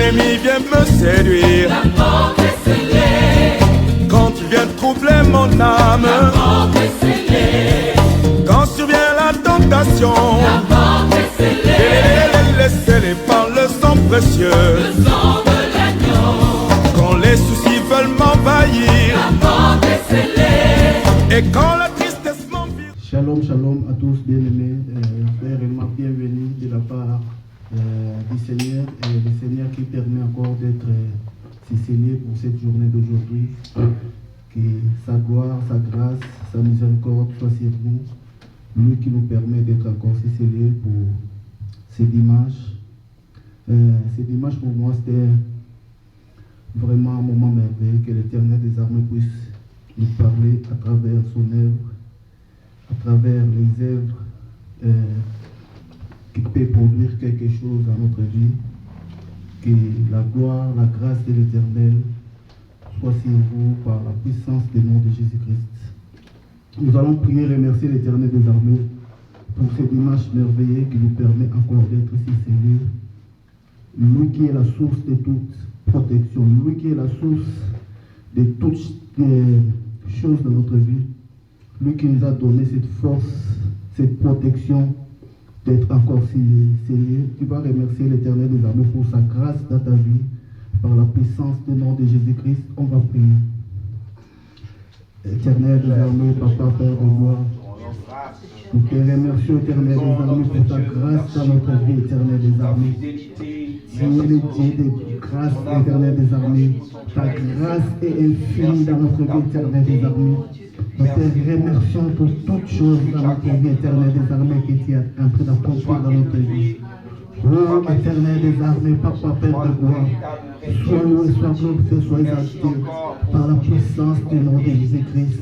l'ennemi vient me séduire. La porte est scellée. Quand tu viens troubler mon âme, La porte est scellée. quand survient la tentation, La porte est scellée. laissez-les par le sang précieux. Le sang de l'agneau. Quand les soucis veulent m'envahir, La porte est scellée. et quand la tristesse m'envahit. Shalom, shalom à tous bien-aimés, frères et mères, bienvenue de la part du Seigneur, et le Seigneur qui permet encore d'être scellé pour cette journée d'aujourd'hui. Que sa gloire, sa grâce, sa miséricorde soit sur nous. Lui qui nous permet d'être encore scellés pour ce dimanche. Ce dimanche pour moi c'était vraiment un moment merveilleux, que l'Éternel des armées puisse nous parler à travers son œuvre, à travers les œuvres qui peuvent produire quelque chose dans notre vie. Que la gloire, la grâce de l'Éternel soit sur vous par la puissance du nom de Jésus-Christ. Nous allons prier et remercier l'Éternel des armées pour ce dimanche merveilleux qui nous permet encore d'être ici scellés. Lui qui est la source de toute protection, lui qui est la source de toutes choses dans notre vie, lui qui nous a donné cette force, cette protection d'être encore scellés. Tu vas remercier l'Éternel des armées pour sa grâce dans ta vie, par la puissance du nom de Jésus-Christ. On va prier. Éternel des armées, Papa, Père de gloire, nous te remercions, Éternel des armées, pour ta grâce dans notre vie, Éternel des armées. Tu es le Dieu de grâce, Éternel des armées. Ta grâce est infinie dans notre vie, Éternel des armées. Nous te remercions pour toutes choses dans notre vie, Éternel des armées, que tu es en train d'accomplir dans notre vie. Oh, Éternel des armées, Papa, Père de gloire, sois loué, sois glorifié, sois exalté par la puissance du nom de Jésus-Christ.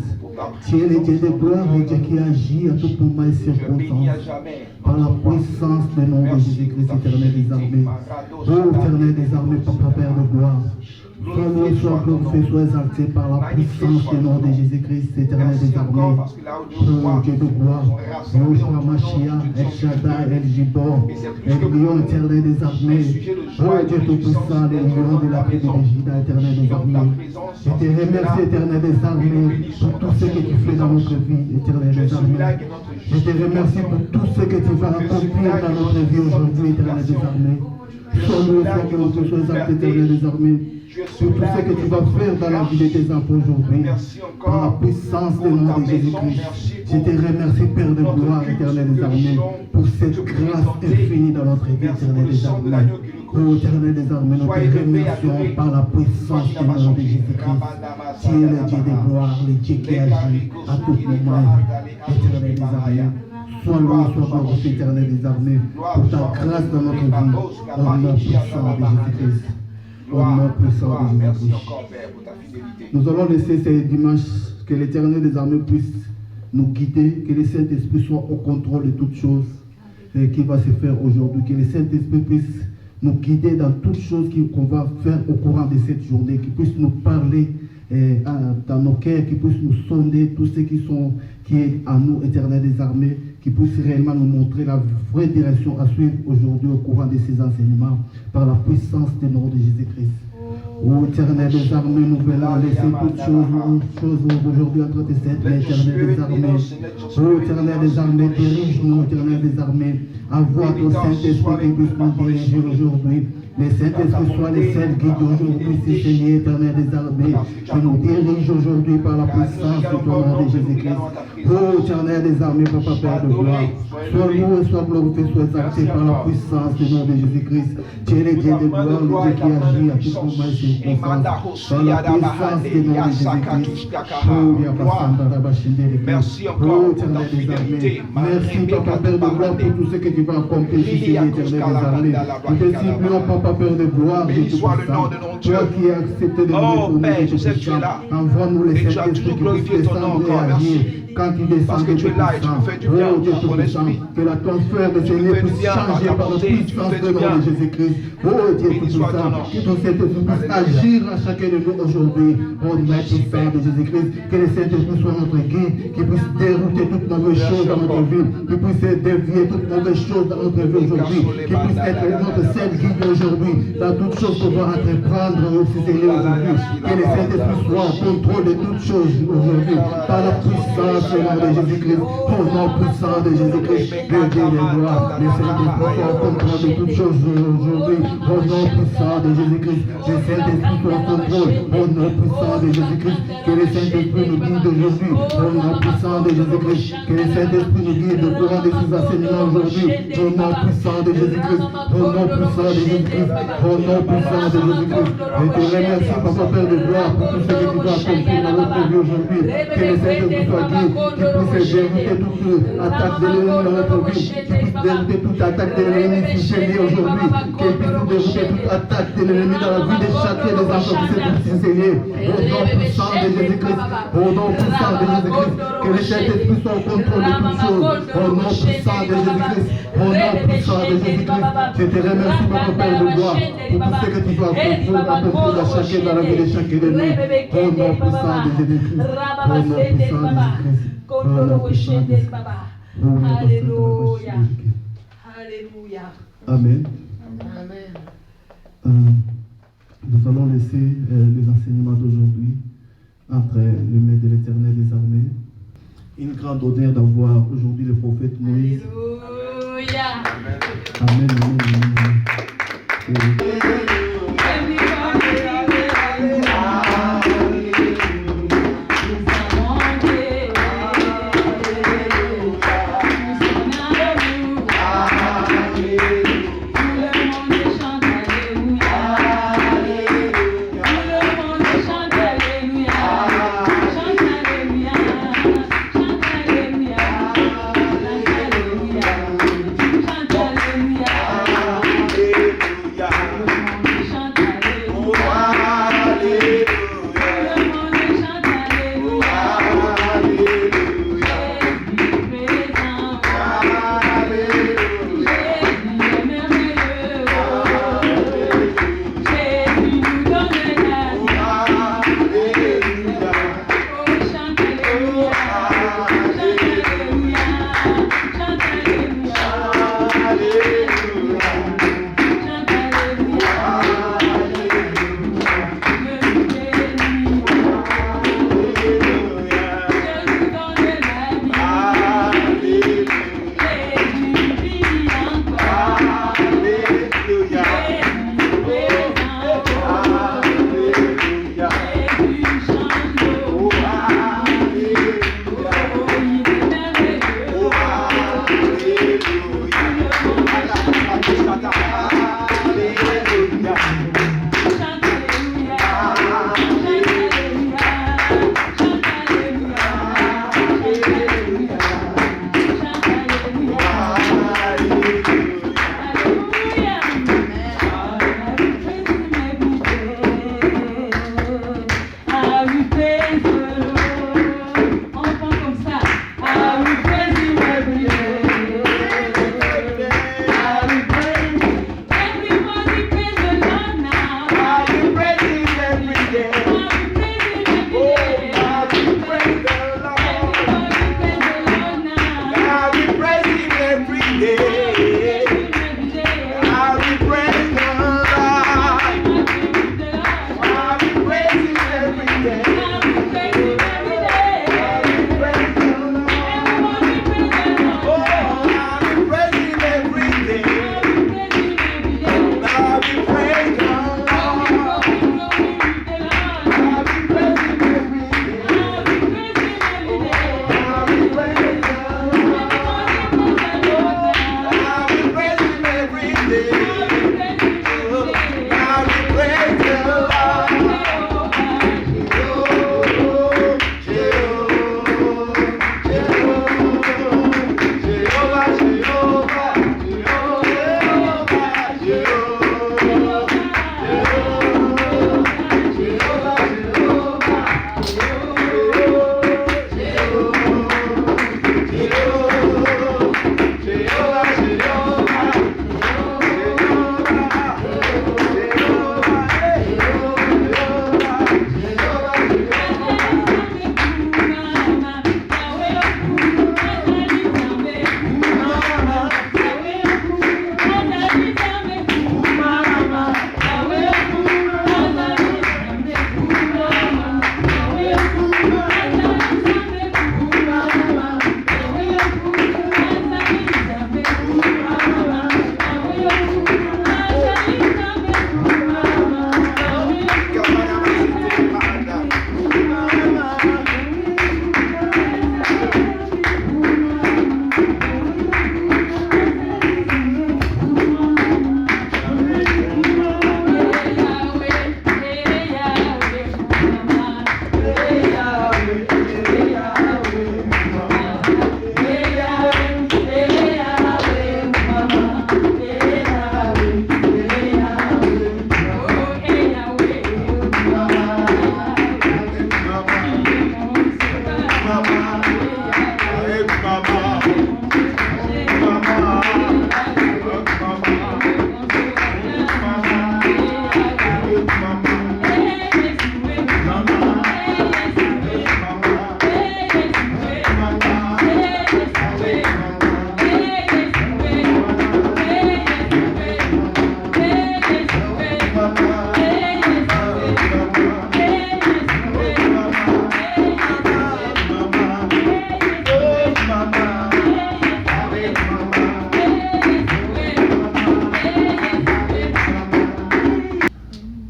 Tu es le Dieu de gloire, le Dieu qui agit à tout moment et circonstance. Par la puissance du nom de Jésus-Christ, Éternel des armées. Oh, Éternel des armées, Papa, Père de gloire, sois loué, sois glorifié, sois exalté par la puissance du nom de Jésus-Christ, Éternel des armées. Oh, Dieu de gloire, Yoshua Mashiach, El Shaddai, El Gibor, El Lion, Éternel des armées. Oh, Dieu tout-puissant, le lion de la tribu de Juda, Éternel des armées. Je te remercie, Éternel des armées, pour tout ce que tu fais dans notre vie, Éternel des armées. Je te remercie pour tout ce que tu vas accomplir dans notre vie aujourd'hui, Éternel des armées. Sois loué, sois glorifié, sois exalté, Éternel des armées. Sur tout ce que tu vas faire dans la vie de tes enfants aujourd'hui, par la puissance du nom de Jésus-Christ. Je te remercie, Père de gloire, Éternel des armées, pour cette grâce infinie dans notre vie, Éternel des armées. Oh, Éternel des armées, nous te remercions par la puissance du nom de Jésus-Christ. Tu es le Dieu de gloire, le Dieu qui agit à tout moment, Éternel des armées. Sois loué, sois glorifié, Éternel des armées, pour ta grâce dans notre vie, au nom puissant de Jésus-Christ. Au nom puissant de Jésus-Christ. Nous allons laisser ce dimanche que l'Éternel des armées puisse nous guider, que le Saint-Esprit soit au contrôle de toutes choses qui va se faire aujourd'hui, que le Saint-Esprit puisse nous guider dans toutes choses qu'on va faire au courant de cette journée, qu'il puisse nous parler dans nos cœurs, qu'il puisse nous sonder tout ce qui est en nous, Éternel des armées, qui puisse réellement nous montrer la vraie direction à suivre aujourd'hui au courant de ces enseignements par la puissance du nom de Jésus-Christ. Ô Éternel des armées, nous voulons laisser toutes choses aujourd'hui entre tes mains, Éternel des armées. Ô Éternel des armées, dirige-nous, Éternel des armées. Envoie ton Saint-Esprit qui puisse nous diriger aujourd'hui. Le Saint-Esprit soit le seul guide aujourd'hui, c'est Seigneur, Éternel des armées, qui nous dirige aujourd'hui par la puissance du nom de Jésus-Christ. Ô Éternel des armées, Papa, Père de gloire, sois loué, sois glorifié, sois exalté par la puissance du nom de Jésus-Christ. Tu es le Dieu de gloire, le Dieu qui agit à tout moment et circonstance. Par la puissance du nom de Jésus-Christ. Merci encore pour ta fidélité. Merci, Papa, Père de gloire, pour tout ce que tu vas accomplir ici, Éternel des armées. Nous te supplions, Papa, Père de gloire, béni soit le nom de notre Dieu. Toi qui as accepté de nous Oh Père, je sais que tu es là. envoie-nous les Et tu as Saint-Esprit toujours qui puissent glorifié ton nom descendre et encore. Merci. agir quand tu descends, Parce que tu es là et tu nous fais du bien oh Dieu par ton Tout-Puissant, esprit. que l'atmosphère de Tu nous Seigneur fais du puisse bien par changer ta par la bonté, tu nous puissance fais de du nom bien. de Jésus-Christ. Oh Dieu Béni soit ton Tout-Puissant, nom. que ton Saint-Esprit puisse Alléluia. agir à chacun de nous aujourd'hui. Oh Maître Saint de Jésus-Christ, que le Saint-Esprit soit notre guide, qu'il puisse dérouter toutes mauvaises choses dans notre vie, qu'il puisse dévier toutes mauvaises choses dans notre vie aujourd'hui, qu'il puisse être notre seul guide aujourd'hui, dans toutes choses qu'on va entreprendre aussi Seigneur aujourd'hui, que le Saint-Esprit soit en contrôle de toutes choses aujourd'hui, par la puissance du nom de Jésus-Christ, au nom puissant de Jésus-Christ, le Dieu des gloires, le Saint-Esprit soit en contrôle de toutes choses aujourd'hui, au nom puissant de Jésus-Christ, le Saint-Esprit soit en contrôle, au nom puissant de Jésus-Christ, que le Saint-Esprit nous guide aujourd'hui, au nom puissant de Jésus-Christ, que le Saint-Esprit nous guide au courant de ses enseignements aujourd'hui, au nom puissant de Jésus-Christ, au nom puissant de Jésus-Christ, au nom puissant de Jésus-Christ. Je te remercie, Papa Père de gloire, pour tout ce que tu vas accomplir dans notre vie aujourd'hui. Que le Saint-Esprit soit guide, qu'il puisse dérouter toute attaque de l'ennemi dans notre vie, qu'il puisse dérouter toute attaque de l'ennemi qui s'est liée aujourd'hui, qu'il puisse dérouter toute attaque de l'ennemi dans la vie de chacun des enfants qui s'est enseigné. Au nom puissant de Jésus-Christ, au nom puissant de Jésus-Christ, que le Saint-Esprit soit au contrôle de toutes choses. Au nom puissant de Jésus-Christ, au nom puissant de Jésus-Christ, je te remercie, Papa Père de gloire, pour tout ce que tu vas accomplir à chacun dans la vie de chacun de nous. Au nom puissant de Jésus-Christ, au nom puissant de Jésus-Christ. Alléluia. Alléluia. Amen. Amen. Nous allons laisser les enseignements d'aujourd'hui entre les mains de l'Éternel des armées. Une grande honneur d'avoir aujourd'hui le prophète Moïse. Alléluia. Amen, amen, amen, amen. Alléluia.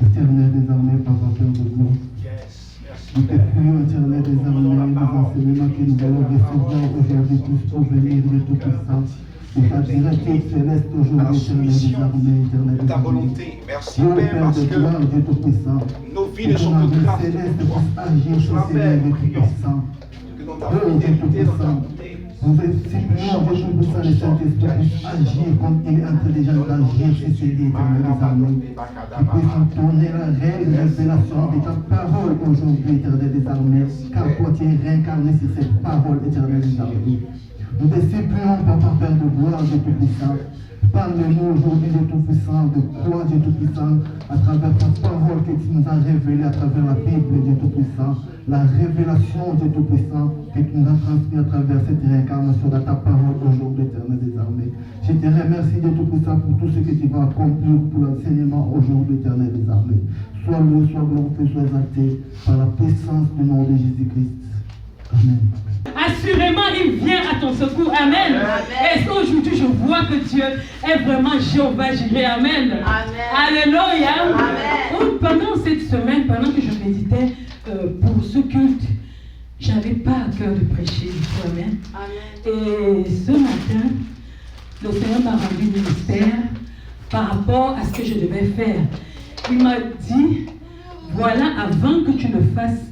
Éternel désormais, Papa Père de gloire. Nous te prions, éternel désormais, les enseignements que nous allons recevoir aujourd'hui tous pour venir de Tout-Puissant. Et ta directive céleste aujourd'hui, éternel désormais, éternel Ta désormais. volonté. Merci Dieu Père Père parce de que gloire, Dieu Tout-Puissant. nos vies Que ne sont ton que amour grâce céleste de toi. puisse agir sur ces Seigneur Dieu Tout-Puissant. Que dans ta Dieu volonté, Dieu dans ta Tout-Puissant. volonté. Nous supplions Dieu Tout-Puissant, le Saint-Esprit puisse agir comme il est en train déjà d'agir sur ces éternels désormais. Qu'il puisse nous donner la réelle révélation de ta parole aujourd'hui, éternel désormais. Car toi tu es réincarné sur cette parole, éternel désormais. Nous te supplions, Papa Père de gloire, Dieu Tout-Puissant. Parle-nous aujourd'hui, Dieu Tout-Puissant, de quoi, Dieu Tout-Puissant, à travers ta parole que tu nous as révélée à travers la Bible, Dieu Tout-Puissant. La révélation, Dieu Tout-Puissant, que tu nous as transmise à travers cette réincarnation de ta parole aujourd'hui, éternel désormais. Je te remercie, Dieu Tout-Puissant, pour tout ce que tu vas accomplir pour l'enseignement aujourd'hui, éternel désormais. Sois loué, sois glorifié, sois exalté par la puissance du nom de Jésus-Christ. Amen. Assurément, il vient à ton secours. Amen. Et aujourd'hui, je vois que Dieu est vraiment Jéhovah Jireh. Amen. Alléluia. Donc, pendant cette semaine, pendant que je méditais pour ce culte, je n'avais pas à cœur de prêcher. Amen. Et ce matin, le Seigneur m'a rendu ministère par rapport à ce que je devais faire. Il m'a dit, voilà, avant que tu ne fasses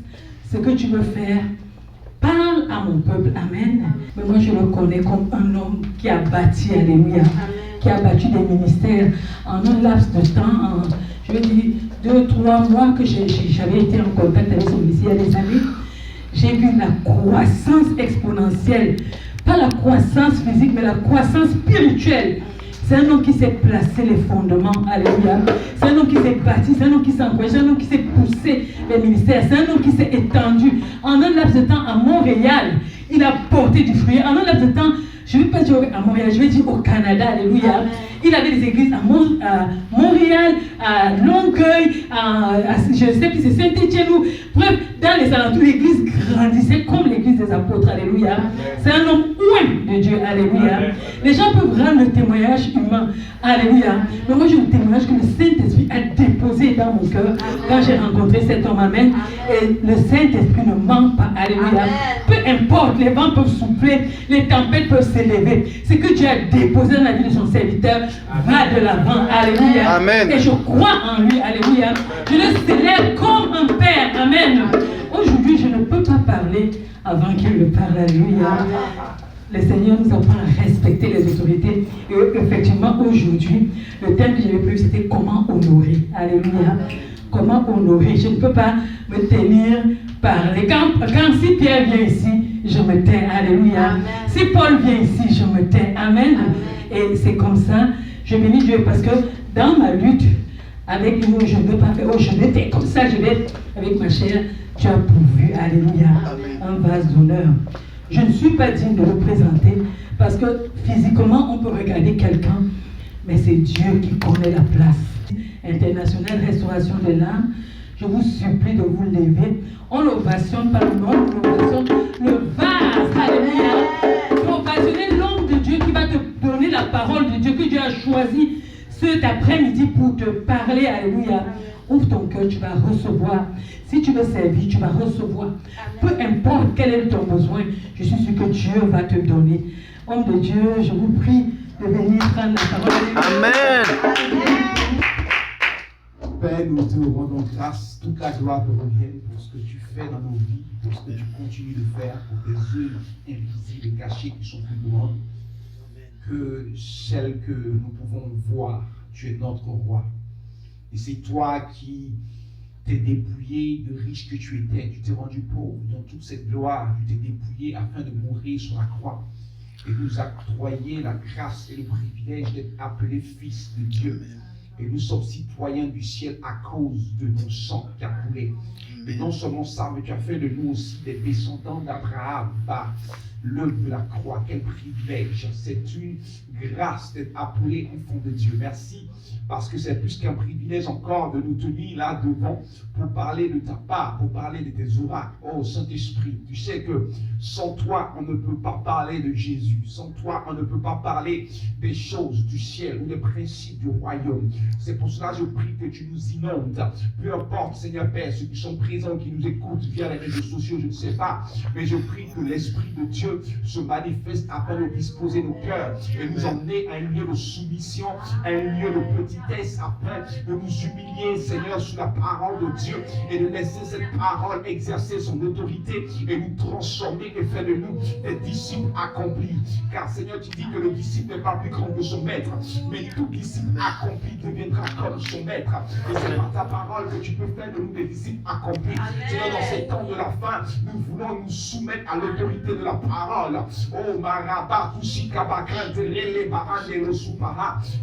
ce que tu veux faire, parle à mon peuple, amen. Mais moi je le connais comme un homme qui a bâti, alléluia, qui a bâti des ministères en un laps de temps, je veux dire 2-3 mois que j'avais été en contact avec son ministère, il y a des années. J'ai vu la croissance exponentielle, pas la croissance physique, mais la croissance spirituelle. C'est un homme qui s'est placé les fondements, alléluia. C'est un homme qui s'est bâti, c'est un homme qui s'est encouragé, c'est un homme qui s'est poussé les ministères, c'est un homme qui s'est étendu. En un laps de temps à Montréal, il a porté du fruit. En un laps de temps, je ne vais pas dire à Montréal, je vais dire au Canada, alléluia. Amen. Il avait des églises à Montréal, à Longueuil, je ne sais plus, c'est Saint-Étienne, bref, dans les alentours, l'église grandissait comme l'église des apôtres, alléluia. C'est un homme ouin de Dieu, alléluia. Les gens peuvent rendre le témoignage humain, alléluia. Mais moi, j'ai le témoignage que le Saint-Esprit a déposé dans mon cœur quand j'ai rencontré cet homme, amen. Et le Saint-Esprit ne ment pas, alléluia. Peu importe, les vents peuvent souffler, les tempêtes peuvent s'élever. Ce que Dieu a déposé dans la vie de son serviteur va de l'avant, alléluia. Amen. Et je crois en lui, alléluia. Je le célèbre comme un père, amen. Aujourd'hui, je ne peux pas parler avant qu'il le parle, alléluia. Le Seigneur nous apprend à respecter les autorités. Et effectivement, aujourd'hui, le thème que j'avais prévu, c'était comment honorer, alléluia. Comment honorer. Je ne peux pas me tenir parler. Quand si Pierre vient ici, je me tais, alléluia. Amen. Si Paul vient ici, je me tais, amen. Et c'est comme ça, je bénis Dieu parce que dans ma lutte avec nous, je ne veux pas faire, je vais être comme ça, je vais être avec ma chair. Tu as pourvu, alléluia, un vase d'honneur. Je ne suis pas digne de le présenter parce que physiquement, on peut regarder quelqu'un, mais c'est Dieu qui connaît la place. Internationale Restauration de l'âme, je vous supplie de vous lever. On l'ovationne par le nom, on ovationne le vase, alléluia. On ovationne l'homme de Dieu qui va te donner la parole de Dieu que Dieu a choisi cet après-midi pour te parler, alléluia. Ouvre ton cœur, tu vas recevoir. Si tu veux servir, tu vas recevoir. Peu importe quel est ton besoin, je suis sûr que Dieu va te donner. Homme de Dieu, je vous prie de venir prendre la parole. Amen. Père, nous te rendons grâce, toute la gloire te revient pour ce que tu fais dans nos vies, pour ce que tu continues de faire, pour tes œuvres invisibles et cachées qui sont plus grandes que celles que nous pouvons voir. Tu es notre roi. Et c'est toi qui t'es dépouillé de riche que tu étais. Tu t'es rendu pauvre dans toute cette gloire. Tu t'es dépouillé afin de mourir sur la croix. et nous octroyer la grâce et le privilège d'être appelés fils de Dieu. Et nous sommes citoyens du ciel à cause de ton sang qui a coulé. Et non seulement ça, mais tu as fait de nous aussi des descendants d'Abraham par l'œuvre de la croix. Quel privilège! C'est une grâce d'être appelé enfant de Dieu. Merci, parce que c'est plus qu'un privilège encore de nous tenir là devant pour parler de ta part, pour parler de tes oracles. Oh Saint-Esprit, tu sais que sans toi, on ne peut pas parler de Jésus. Sans toi, on ne peut pas parler des choses du ciel ou des principes du royaume. C'est pour cela que je prie que tu nous inondes. Peu importe, Seigneur Père, ceux qui sont présents, qui nous écoutent via les réseaux sociaux, je ne sais pas, mais je prie que l'Esprit de Dieu se manifeste afin de disposer nos cœurs et nous emmener à un lieu de soumission, à un lieu de petitesse, afin de nous humilier, Seigneur, sous la parole de Dieu et de laisser cette parole exercer son autorité et nous transformer et faire de nous des disciples accomplis. Car Seigneur, tu dis que le disciple n'est pas plus grand que son maître, mais tout disciple accompli deviendra comme son maître. Et c'est par ta parole que tu peux faire de nous des disciples accomplis. Seigneur, dans ces temps de la fin, nous voulons nous soumettre à l'autorité de la parole. Oh Maraba,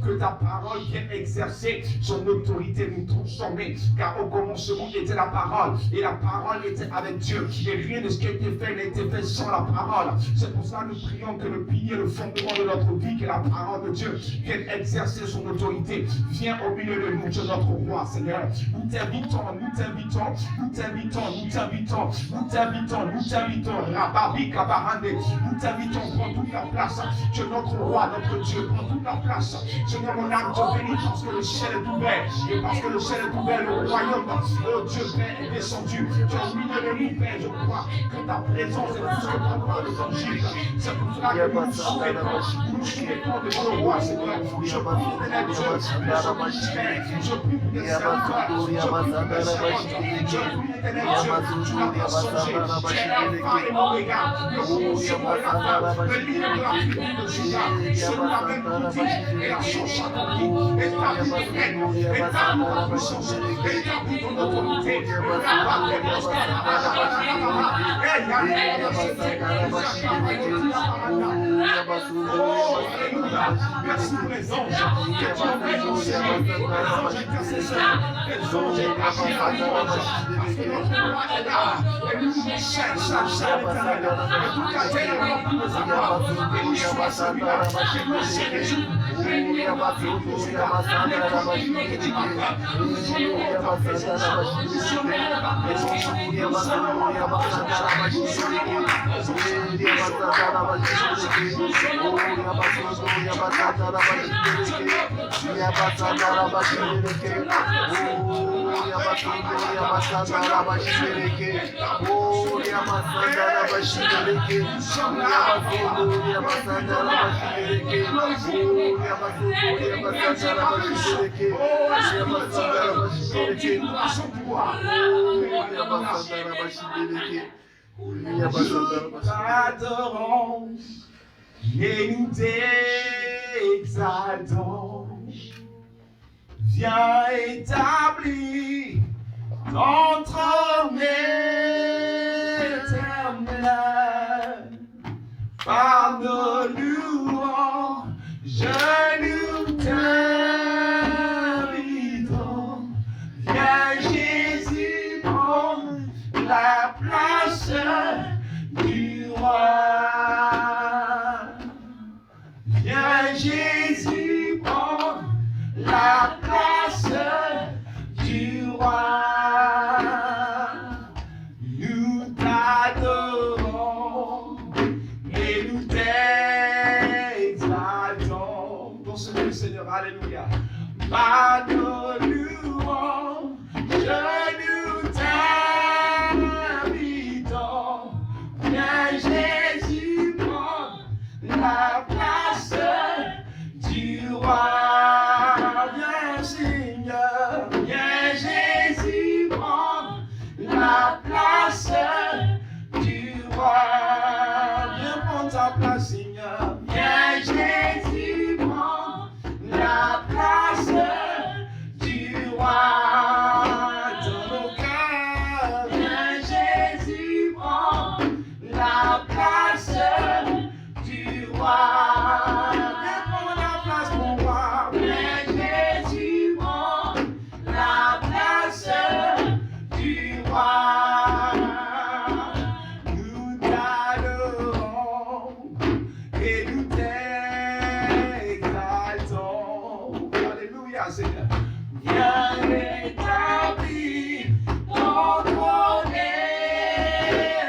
que ta parole vienne exercer son autorité, nous transformer. Car au commencement était la parole, et la parole était avec Dieu. Et rien de ce qui a été fait n'a été fait sans la parole. C'est pour ça que nous prions que le pilier, le fondement de notre vie, que la parole de Dieu vienne exercer son autorité. Viens au milieu de nous, Dieu notre roi, Seigneur. Nous t'invitons, nous t'invitons, nous t'invitons, nous t'invitons, nous t'invitons, nous t'invitons, Rababi Kabarande, nous t'invitons, prends toute la place. Dieu notre roi, notre Dieu, prends toute la place. Seigneur, mon âme te bénit parce que le ciel est ouvert. Et parce que le ciel est ouvert, le royaume, oh Dieu Père, est descendu. Tu as mis de nous, Père, je crois que ta présence est plus que ta parole d'évangile. C'est pour cela que nous nous soumettons devant le roi, Seigneur. Je prie pour les dieux, je prie pour tes serviteurs, je prie pour tes servantes, je prie pour tes dieux. Tu n'as pas changé, tu es l'alpha et l'oméga, le commencement et la fin, le milieu de la tribu de Juda, selon la même boutique et la chose accomplie. Établis ton règne, établis ta puissance, établis ton autorité. Merci pour les anges que tu envoies au ciel, les anges intercesseurs, les anges établis à louange, parce que notre roi est là, et nous nous cherchons l'éternel, et tout à terre remplit de sa gloire, et nous sommes celui-là, et nous Jésus, et nous avons tout cela, les contenus de tes mains, nous sommes ta présence, nous sommes ta présence, nous sommes ta présence, nous sommes nous t'adorons et nous t'exaltons. Viens établir ton trône éternel par nos louanges. Je nous t'invitons. Viens Jésus prendre la place du roi. Viens Jésus prendre la place du roi. Nous t'adorons et nous t'exaltons. Pour ce lieu, Seigneur, alléluia. Par nos louanges, je nous t'invitons. Viens Jésus prendre la place du roi. Viens Seigneur, viens Jésus prendre la place du roi. Viens prendre ta place Seigneur. Viens Jésus prendre la place du roi. Dans nos cœurs, viens Jésus prendre la place du roi. et nous t'exaltons. Alléluia, Seigneur. Viens rétablir ton trône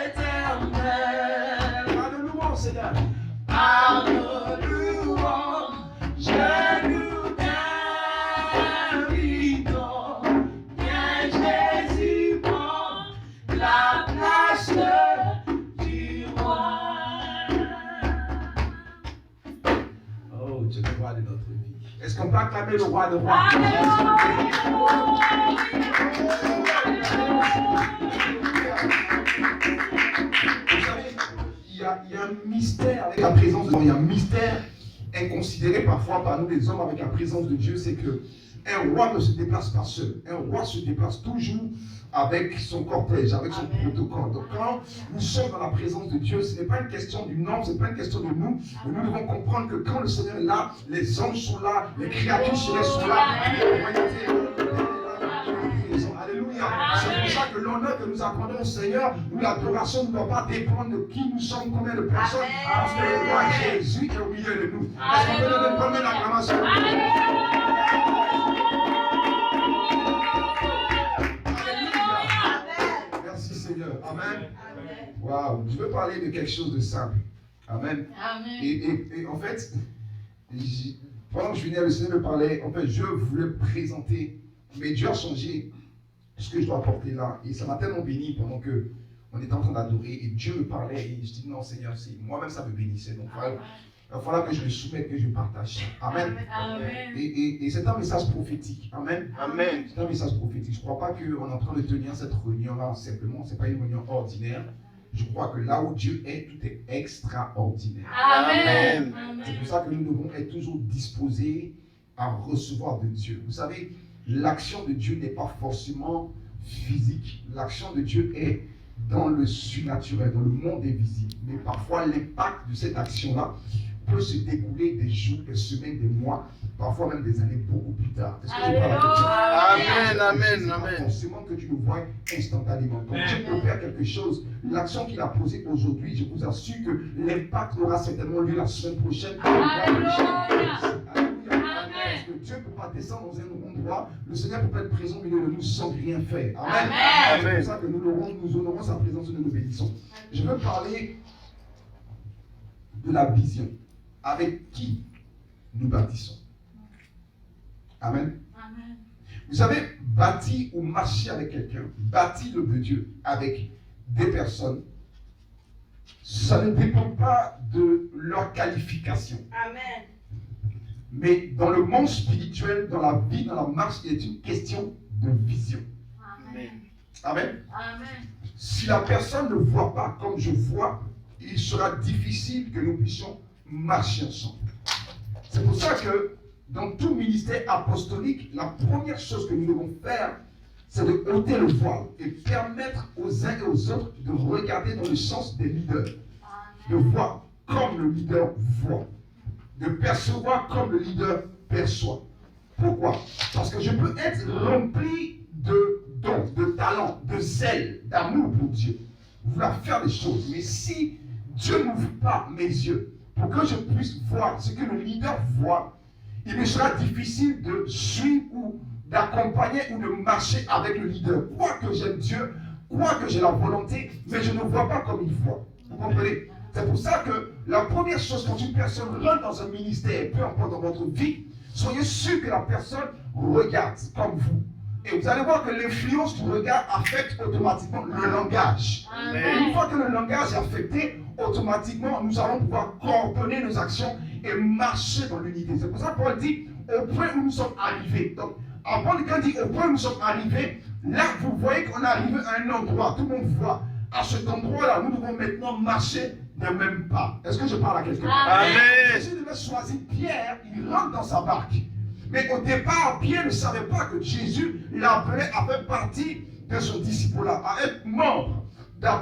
éternel. Par de louange, Seigneur. Par de louange, je nous t'invitons. Viens Jésus, prends la place du roi. Oh, Dieu, le roi de notre vie. Est-ce qu'on peut acclamer le roi de rois? Vous savez, il y a un mystère avec la présence de Dieu. Il y a un mystère inconsidéré parfois par nous les hommes avec la présence de Dieu, c'est que un roi ne se déplace pas seul. Un roi se déplace toujours avec son cortège, avec son protocole. Donc quand nous sommes dans la présence de Dieu, ce n'est pas une question du nombre, ce n'est pas une question de nous. Mais nous devons comprendre que quand le Seigneur est là, les anges sont là, les créatures célestes sont là, les royautés, alléluia. C'est pour ça que l'honneur que nous accordons au Seigneur, nous l'adoration ne doit pas dépendre de qui nous sommes, combien de personnes, parce que le roi Jésus est au milieu de nous. Est-ce qu'on peut donner une première acclamation? Merci Seigneur. Amen. Waouh. Je veux parler de quelque chose de simple. Amen. Et en fait, pendant que je venais, le Seigneur me parlait. En fait, je voulais présenter, mais Dieu a changé ce que je dois apporter là. Et ça m'a tellement béni pendant que on était en train d'adorer. Et Dieu me parlait. Et je dis non, Seigneur, moi-même ça me bénissait. Donc il va falloir que je me soumette, que je partage. Amen. Et c'est un message prophétique. Amen. Amen. C'est un message prophétique. Je ne crois pas qu'on est en train de tenir cette réunion-là simplement. Ce n'est pas une réunion ordinaire. Je crois que là où Dieu est, tout est extraordinaire. Amen. C'est pour ça que nous devons être toujours disposés à recevoir de Dieu. Vous savez, l'action de Dieu n'est pas forcément physique. L'action de Dieu est dans le surnaturel, dans le monde invisible. Mais parfois, l'impact de cette action-là peut se découler des jours, des semaines, des mois, parfois même des années beaucoup plus tard. Est-ce que je parle à quelqu'un? Amen. Forcément que tu le vois instantanément. Quand Dieu peut faire quelque chose, l'action qu'il a posée aujourd'hui, je vous assure que l'impact aura certainement lieu la semaine prochaine. Parce que Dieu ne peut pas descendre dans un endroit, le Seigneur ne peut pas être présent au milieu de nous sans rien faire. Amen. C'est pour ça que nous honorons sa présence et nous nous bénissons. Je veux parler de la vision. Avec qui nous bâtissons. Amen. Vous savez, bâtir ou marcher avec quelqu'un, bâtir l'œuvre de Dieu avec des personnes, ça ne dépend pas de leur qualification. Amen. Mais dans le monde spirituel, dans la vie, dans la marche, il est une question de vision. Amen. Si la personne ne voit pas comme je vois, il sera difficile que nous puissions marcher ensemble. C'est pour ça que dans tout ministère apostolique, la première chose que nous devons faire, c'est de ôter le voile et permettre aux uns et aux autres de regarder dans le sens des leaders, de voir comme le leader voit, de percevoir comme le leader perçoit. Pourquoi? Parce que je peux être rempli de dons, de talents, de zèle, d'amour pour Dieu, vouloir faire des choses, mais si Dieu n'ouvre pas mes yeux pour que je puisse voir ce que le leader voit, il me sera difficile de suivre ou d'accompagner ou de marcher avec le leader. Quoi que j'aime Dieu, quoi que j'ai la volonté, mais je ne vois pas comme il voit. Vous comprenez? C'est pour ça que la première chose quand une personne rentre dans un ministère, peu importe dans votre vie, soyez sûr que la personne regarde comme vous. Et vous allez voir que l'influence du regard affecte automatiquement le langage. Et une fois que le langage est affecté, automatiquement, nous allons pouvoir coordonner nos actions et marcher dans l'unité. C'est pour ça que Paul dit, au point où nous sommes arrivés. Donc, avant, quand il dit au point où nous sommes arrivés, là, vous voyez qu'on est arrivé à un endroit. Tout le monde voit. À cet endroit-là, nous devons maintenant marcher d'un même pas. Est-ce que je parle à quelqu'un? Amen. Jésus devait choisir Pierre, il rentre dans sa barque. Mais au départ, Pierre ne savait pas que Jésus l'appelait à faire partie de son disciple-là, à être membre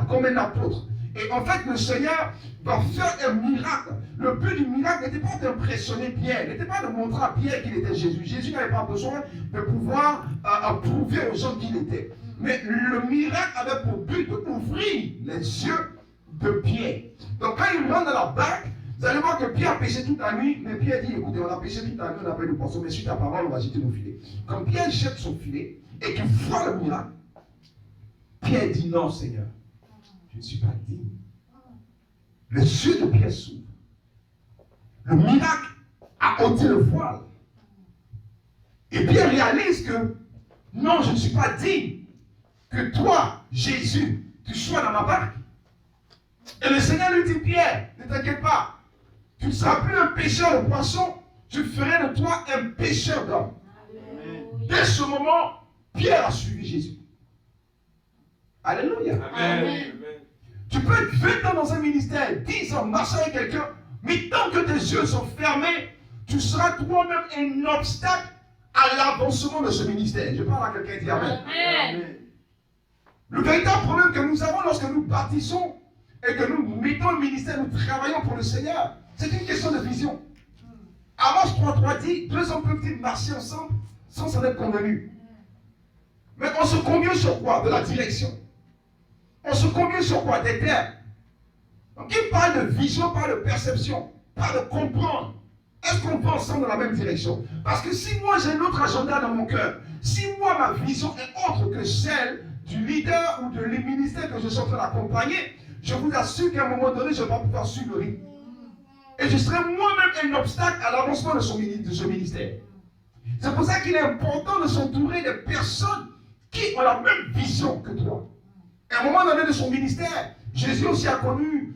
comme un apôtre. Et en fait, le Seigneur va faire un miracle. Le but du miracle n'était pas d'impressionner Pierre, n'était pas de montrer à Pierre qu'il était Jésus. Jésus n'avait pas besoin de pouvoir prouver aux gens qu'il était. Mais le miracle avait pour but d'ouvrir les yeux de Pierre. Donc quand il rentre dans la barque, vous allez voir que Pierre a péché toute la nuit, mais Pierre dit, écoutez, on a péché toute la nuit, on n'a pas eu de poisson, mais suite à ta parole, on va jeter nos filets. Quand Pierre jette son filet et qu'il voit le miracle, Pierre dit, non Seigneur, je ne suis pas digne. Les yeux de Pierre s'ouvrent. Le miracle a ôté le voile. Et Pierre réalise que, non, je ne suis pas digne que toi, Jésus, tu sois dans ma barque. Et le Seigneur lui dit, Pierre, ne t'inquiète pas, tu ne seras plus un pêcheur de poissons, je ferai de toi un pêcheur d'hommes. Dès ce moment, Pierre a suivi Jésus. Alléluia. Amen. Tu peux être 20 ans dans un ministère, 10 ans, marcher avec quelqu'un, mais tant que tes yeux sont fermés, tu seras toi-même un obstacle à l'avancement de ce ministère. Je parle à quelqu'un qui dit Amen. Amen. Le véritable problème que nous avons lorsque nous bâtissons et que nous mettons le ministère, nous travaillons pour le Seigneur, c'est une question de vision. Amos 3.3 dit, 2 hommes peuvent-ils marcher ensemble sans s'en être convenus. Mais on se convient sur quoi? De la direction. On se convient sur quoi? Des terres. Donc il parle de vision, parle de perception, parle de comprendre. Est-ce qu'on va ensemble dans la même direction? Parce que si moi j'ai un autre agenda dans mon cœur, si moi ma vision est autre que celle du leader ou de les ministères que je suis en train d'accompagner, je vous assure qu'à un moment donné, je ne vais pas pouvoir suivre le rythme. Et je serai moi-même un obstacle à l'avancement de ce ministère. C'est pour ça qu'il est important de s'entourer de personnes qui ont la même vision que toi. À un moment donné de son ministère, Jésus aussi a connu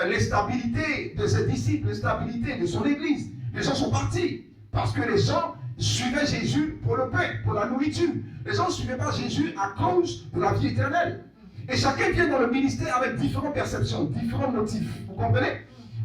l'instabilité de ses disciples, l'instabilité de son église. Les gens sont partis parce que les gens suivaient Jésus pour le pain, pour la nourriture. Les gens ne suivaient pas Jésus à cause de la vie éternelle. Et chacun vient dans le ministère avec différentes perceptions, différents motifs. Vous comprenez?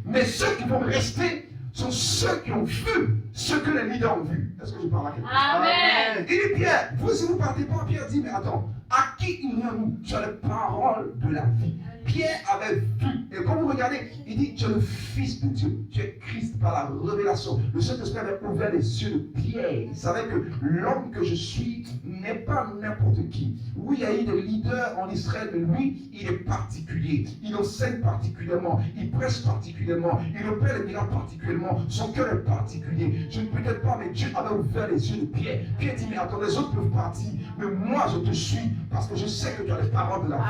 Mais ceux qui vont rester sont ceux qui ont vu ce que les leaders ont vu. Est-ce que je parle à quelqu'un? Amen. Il dit Pierre, vous si vous ne partez pas, Pierre dit, mais attends, à qui irons-nous? Tu as les paroles de la vie. Pierre avait vu. Et quand vous regardez, il dit, tu es le Fils de Dieu. Tu es Christ par la révélation. Le Saint-Esprit avait ouvert les yeux de Pierre. Il savait que l'homme que je suis n'est pas n'importe qui. Oui, il y a eu des leaders en Israël, mais lui, il est particulier. Il enseigne particulièrement. Il prêche particulièrement. Il opère les miracles particulièrement. Son cœur est particulier. Je ne peux être pas, mais Dieu avait ouvert les yeux de Pierre. Pierre dit, mais attends, les autres peuvent partir. Mais moi, je te suis parce que je sais que tu as les paroles de la vie.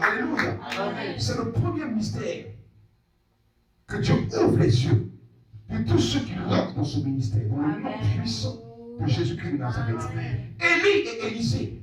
Alléluia. C'est le premier mystère que Dieu ouvre les yeux de tous ceux qui rentrent dans ce ministère, dans le nom puissant de Jésus-Christ de Nazareth. Élie et Élisée.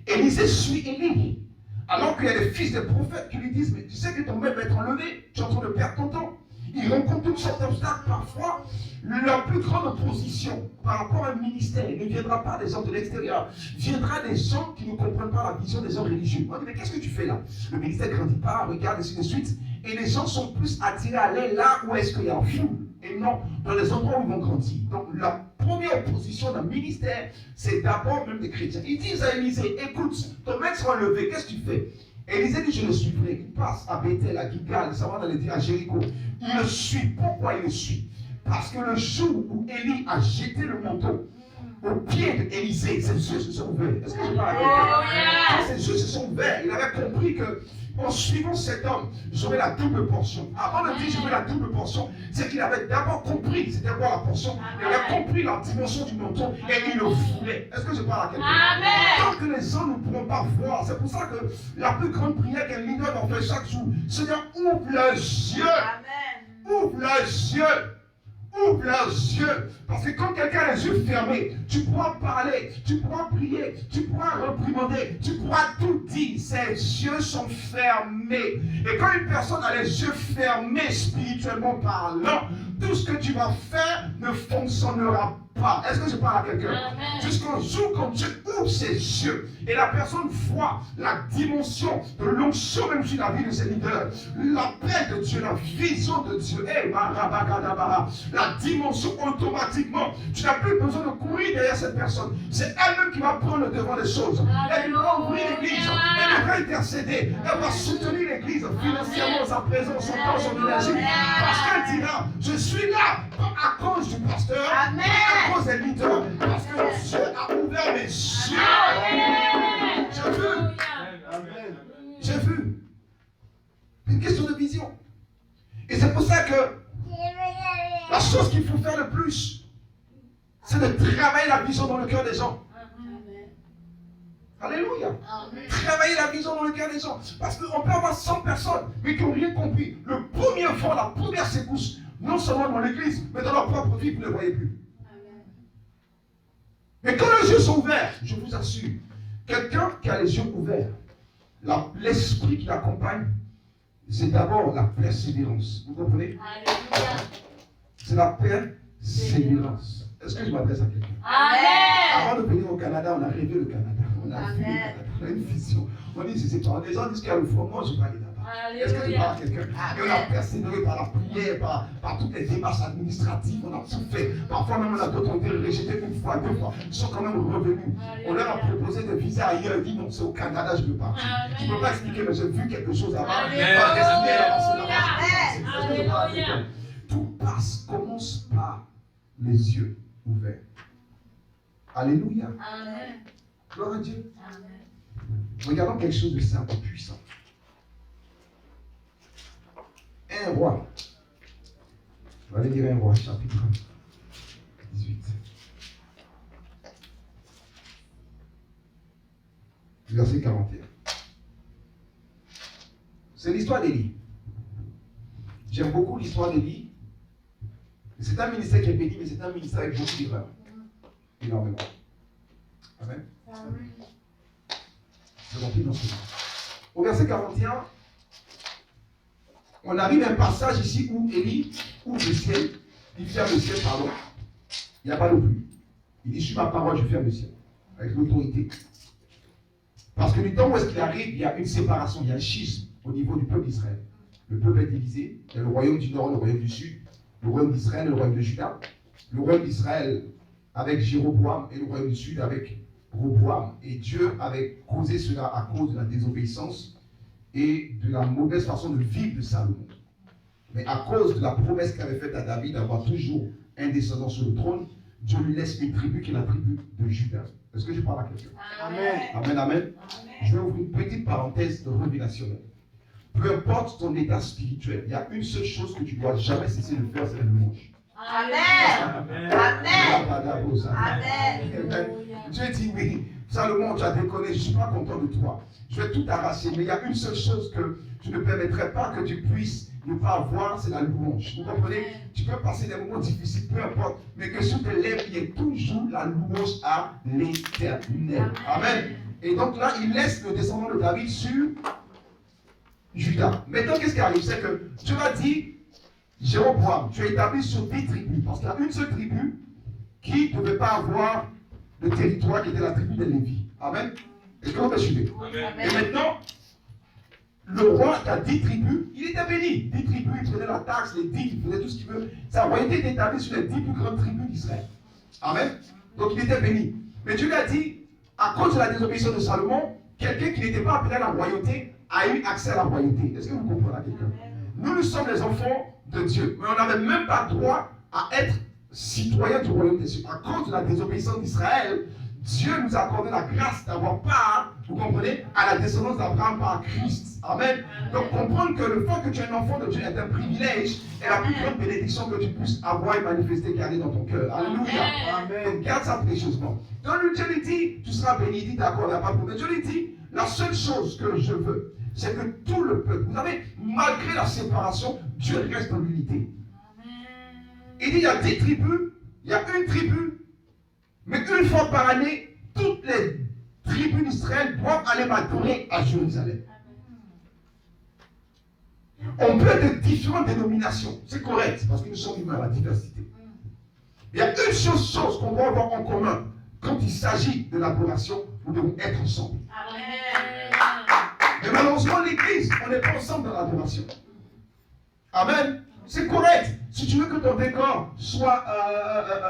Élisée suit Élie. Alors qu'il y a des fils des prophètes qui lui disent, mais tu sais que ton maître va être enlevé, tu es en train de perdre ton temps. Ils rencontrent toutes sortes d'obstacles. Parfois, leur plus grande opposition par rapport à un ministère ne viendra pas des gens de l'extérieur, viendra des gens qui ne comprennent pas la vision des hommes religieux. On dit, mais qu'est-ce que tu fais là? Le ministère ne grandit pas, regarde, ainsi de suite. Et les gens sont plus attirés à aller là où est-ce qu'il y a un flou, et non dans les endroits où ils vont grandir. Donc la première opposition d'un ministère, c'est d'abord même des chrétiens. Ils disent à Élisée, écoute, ton maître sera levé, qu'est-ce que tu fais? Élisée dit, je le suivrai. Il passe à Bethel, à Gilgal, ça va d'aller dire à Jéricho. Il le suit. Pourquoi il le suit? Parce que le jour où Élie a jeté le manteau au pied d'Élisée, ses yeux se sont ouverts. Est-ce que je parle à quelqu'un? Ses yeux se sont ouverts. Il avait compris que en suivant cet homme, j'aurai la double portion. Avant de dire j'aurai la double portion, c'est qu'il avait d'abord compris c'était quoi la portion. Il avait compris la dimension du manteau et il le voulait. Est-ce que je parle à quelqu'un? Tant que les gens ne pourront pas voir, c'est pour ça que la plus grande prière qu'un leader doit faire chaque jour, Seigneur, ouvre les yeux. Ouvre les yeux. Ouvre leurs yeux. Parce que quand quelqu'un a les yeux fermés, tu pourras parler, tu pourras prier, tu pourras reprimander, tu pourras tout dire. Ses yeux sont fermés. Et quand une personne a les yeux fermés spirituellement parlant, tout ce que tu vas faire ne fonctionnera pas. Est-ce que je parle à quelqu'un? Jusqu'au jour quand Dieu ouvre ses yeux et la personne voit la dimension de l'onction même sur la vie de ses leaders, la paix de Dieu, la vision de Dieu, la dimension automatiquement, tu n'as plus besoin de courir derrière cette personne. C'est elle-même qui va prendre le devant des choses. Elle va ouvrir l'église, elle va intercéder, elle va soutenir l'église financièrement, sa présence, son temps, son énergie. Parce qu'elle dira, je suis là, pas à cause du pasteur, mais à cause des leaders, parce que Dieu a ouvert mes yeux. J'ai vu. J'ai vu. question de vision. Et c'est pour ça que la chose qu'il faut faire le plus, c'est de travailler la vision dans le cœur des gens. Alléluia. Travailler la vision dans le cœur des gens. Parce qu'on peut avoir 100 personnes, mais qui n'ont rien compris. Le premier vent, la première secousse, non seulement dans l'église, mais dans leur propre vie, vous ne le voyez plus. Mais quand les yeux sont ouverts, je vous assure, quelqu'un qui a les yeux ouverts, l'esprit qui l'accompagne, c'est d'abord la persévérance. Vous comprenez? C'est la persévérance. Est-ce que je m'adresse à quelqu'un? Avant de venir au Canada, on a rêvé le Canada. On a vu le Canada. On a une vision. On dit, c'est pas. Les gens disent qu'il y a le front. Moi, je vais aller là-bas. Est-ce que je parle à quelqu'un? Et on a persévéré par la prière, par toutes les démarches administratives. On a tout fait. Parfois même, on a d'autres ont été rejetés une fois, deux fois. Ils sont quand même revenus. On leur a proposé de visa ailleurs. Ils disent, non, c'est au Canada, je ne peux pas. Je ne peux pas expliquer, mais j'ai vu quelque chose avant. Tout commence par les yeux ouverts. Alléluia. Amen. Gloire à Dieu. Amen. Regardons quelque chose de simple et puissant. Un roi. On va aller dire un roi, chapitre 18. Verset 41. C'est l'histoire d'Élie. J'aime beaucoup l'histoire d'Élie. C'est un ministère qui est béni, mais c'est un ministère avec beaucoup d'erreurs. Énormément. Amen. C'est rempli dans ce monde. Au verset 41, on arrive à un passage ici où Élie ouvre le ciel. Il ferme le ciel, pardon. Il n'y a pas de pluie. Il dit, sur ma parole, je ferme le ciel. Avec l'autorité. Parce que du temps où est-ce qu'il arrive, il y a une séparation, il y a un schisme au niveau du peuple d'Israël. Le peuple est divisé. Il y a le royaume du nord, le royaume du sud. Le royaume d'Israël et le royaume de Juda. Le royaume d'Israël avec Jéroboam et le royaume du sud avec Roboam. Et Dieu avait causé cela à cause de la désobéissance et de la mauvaise façon de vivre de Salomon. Mais à cause de la promesse qu'il avait faite à David d'avoir toujours un descendant sur le trône, Dieu lui laisse une tribu qui est la tribu de Juda. Est-ce que je parle à quelqu'un? Amen. Amen, amen. Je vais ouvrir une petite parenthèse révélationnelle. Peu importe ton état spirituel, il y a une seule chose que tu ne dois jamais cesser de faire, c'est la louange. Amen. Amen. Amen. Dieu dit oui, Salomon, tu as déconné, je ne suis pas content de toi. Je vais tout arracher, mais il y a une seule chose que je ne permettrai pas que tu puisses ne pas avoir, c'est la louange. Vous comprenez? Tu peux passer des moments difficiles, peu importe, mais que sur tes lèvres, il y ait toujours la louange à l'Éternel. Amen. Et donc là, il laisse le descendant de David sur Juda. Maintenant, qu'est-ce qui arrive? C'est que Dieu a dit, Jéroboam, tu es établi sur 10 tribus, parce qu'il y a une seule tribu qui ne devait pas avoir de territoire, qui était la tribu des Lévis. Amen. Est-ce que vous me suivez? Et maintenant, le roi qui a 10 tribus, il était béni. 10 tribus, il prenait la taxe, les 10, il faisait tout ce qu'il veut. Sa royauté était établie sur les 10 plus grandes tribus d'Israël. Amen. Donc il était béni. Mais Dieu lui a dit, à cause de la désobéissance de Salomon, quelqu'un qui n'était pas appelé à la royauté a eu accès à la royauté. Est-ce que vous comprenez quelqu'un? Nous sommes les enfants de Dieu, mais on n'avait même pas droit à être citoyens du royaume des cieux. À cause de la désobéissance d'Israël, Dieu nous a accordé la grâce d'avoir part, vous comprenez, à la descendance d'Abraham par Christ. Amen. Donc comprendre que le fait que tu es un enfant de Dieu est un privilège et la plus grande bénédiction que tu puisses avoir et manifester, garder dans ton cœur. Alléluia. Amen. Donc garde ça précieusement. Donc Dieu lui dit, tu seras béni, il dit d'accord, il n'y a pas de problème. Dieu lui dit, la seule chose que je veux, c'est que tout le peuple, vous savez, malgré la séparation, Dieu reste dans l'unité. Il dit, il y a 10 tribus, il y a une tribu, mais une fois par année, toutes les tribus d'Israël doivent aller m'adorer à Jérusalem. On peut être de différentes dénominations, c'est correct, parce que nous sommes humains, la diversité. Il y a une chose qu'on doit avoir en commun, quand il s'agit de l'adoration, nous devons être ensemble. Mais malheureusement, l'église, on n'est pas ensemble dans l'adoration. Amen. C'est correct. Si tu veux que ton décor soit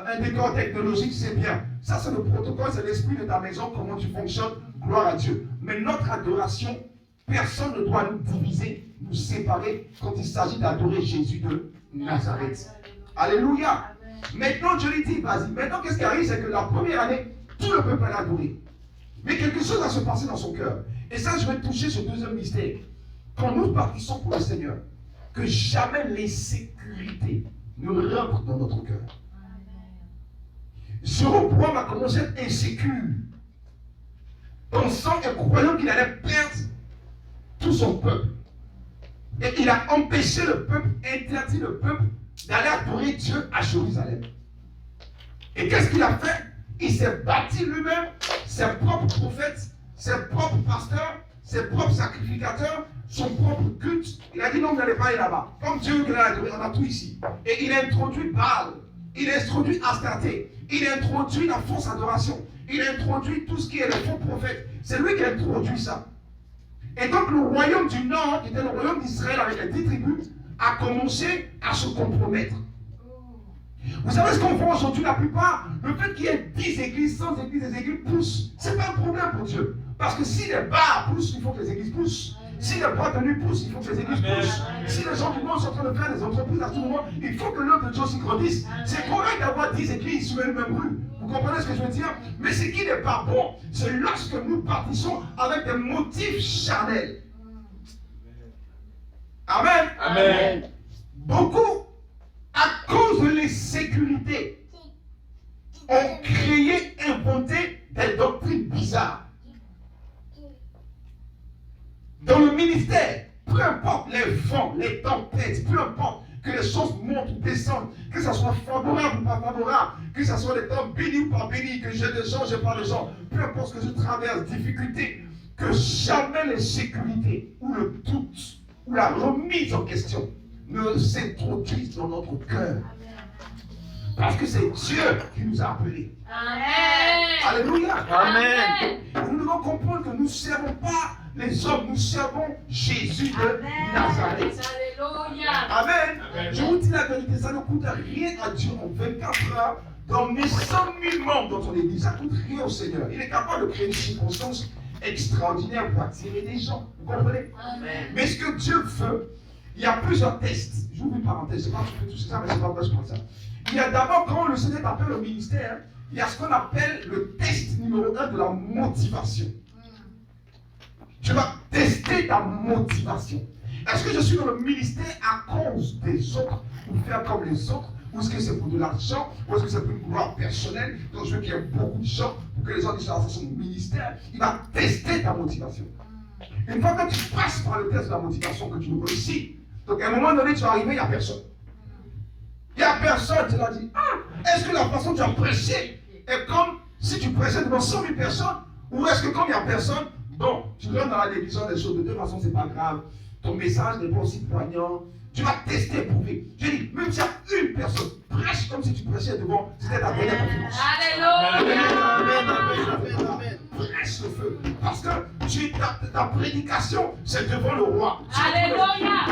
un décor technologique, c'est bien. Ça, c'est le protocole, c'est l'esprit de ta maison, comment tu fonctionnes. Gloire à Dieu. Mais notre adoration, personne ne doit nous diviser, nous séparer quand il s'agit d'adorer Jésus de Nazareth. Alléluia. Maintenant, Dieu lui dit, vas-y. Maintenant, qu'est-ce qui arrive? C'est que la première année, tout le peuple a adoré. Mais quelque chose a se passé dans son cœur. Et ça, je vais toucher ce deuxième mystère. quand nous partissons pour le Seigneur, que jamais l'insécurité ne rentre dans notre cœur. Jéroboam a commencé à être insécure, pensant et croyant qu'il allait perdre tout son peuple. Et il a empêché le peuple, interdit le peuple d'aller adorer Dieu à Jérusalem. Et qu'est-ce qu'il a fait? Il s'est bâti lui-même ses propres prophètes, ses propres pasteurs, ses propres sacrificateurs, son propre culte. Il a dit non, vous n'allez pas aller là-bas. Comme Dieu nous l'a adoré, on a tout ici. Et il a introduit Baal, il a introduit Astarté, il a introduit la fausse adoration, il a introduit tout ce qui est les faux prophètes. C'est lui qui a introduit ça. Et donc le royaume du Nord, qui était le royaume d'Israël avec les 10 tribus, a commencé à se compromettre. Vous savez ce qu'on voit aujourd'hui, la plupart, le fait qu'il y ait 10 églises, 100 églises, des églises poussent, ce n'est pas un problème pour Dieu. Parce que si les bars poussent, il faut que les églises poussent. Si les boîtes de nuit poussent, il faut que les églises poussent. Si les gens du monde sont en train de faire des entreprises à tout moment, il faut que l'œuvre de Dieu s'y grandisse. C'est correct d'avoir 10 églises sur une même rue. Vous comprenez ce que je veux dire? Mais ce qui n'est pas bon, c'est lorsque nous partissons avec des motifs charnels. Amen. Amen. Beaucoup, à cause de l'insécurité, ont créé, inventé des doctrines bizarres. Dans le ministère, peu importe les vents, les tempêtes, peu importe que les choses montent ou descendent, que ce soit favorable ou pas favorable, que ce soit des temps bénis ou pas bénis, que j'ai des gens, j'ai pas de gens, peu importe ce que je traverse, difficulté, que jamais l'insécurité ou le doute ou la remise en question ne s'introduisent dans notre cœur. Parce que c'est Dieu qui nous a appelés. Amen. Alléluia. Amen. Nous devons comprendre que nous ne servons pas les hommes, nous servons Jésus de Nazareth. Alléluia. Amen. Je vous dis la vérité, ça ne coûte rien à Dieu en 24 heures d'emmener 100 000 membres dans ton église. Ça ne coûte rien au Seigneur. Il est capable de créer une circonstance extraordinaire pour attirer des gens. Vous comprenez? Amen. Mais ce que Dieu veut, il y a plusieurs tests. Je vous mets une parenthèse, je ne sais pas si je fais tout ça, mais c'est pas pourquoi je prends ça. Il y a d'abord, quand le Seigneur t'appelle au ministère, il y a ce qu'on appelle le test numéro 1 de la motivation. Tu vas tester ta motivation. Est-ce que je suis dans le ministère à cause des autres, pour faire comme les autres, ou est-ce que c'est pour de l'argent, ou est-ce que c'est pour une gloire personnelle, donc je veux qu'il y ait beaucoup de gens, pour que les gens disent ça c'est son ministère. Il va tester ta motivation. Une fois que tu passes par le test de la motivation, que tu le réussis, donc à un moment donné, tu vas arriver, il n'y a personne. Il n'y a personne, tu l'as dit. Ah, est-ce que la façon dont tu as prêché est comme si tu prêchais devant 100 000 personnes? Ou est-ce que comme il n'y a personne, bon, tu rentres dans la division des choses, de toute façon, c'est pas grave. Ton message n'est pas aussi poignant. Tu vas tester, prouver. Je dis, même si y a une personne, prêche comme si tu prêchais devant, c'était ta dernière conférence. Alléluia. Amen. Prêche le feu. Parce que ta prédication, c'est devant le roi. Alléluia.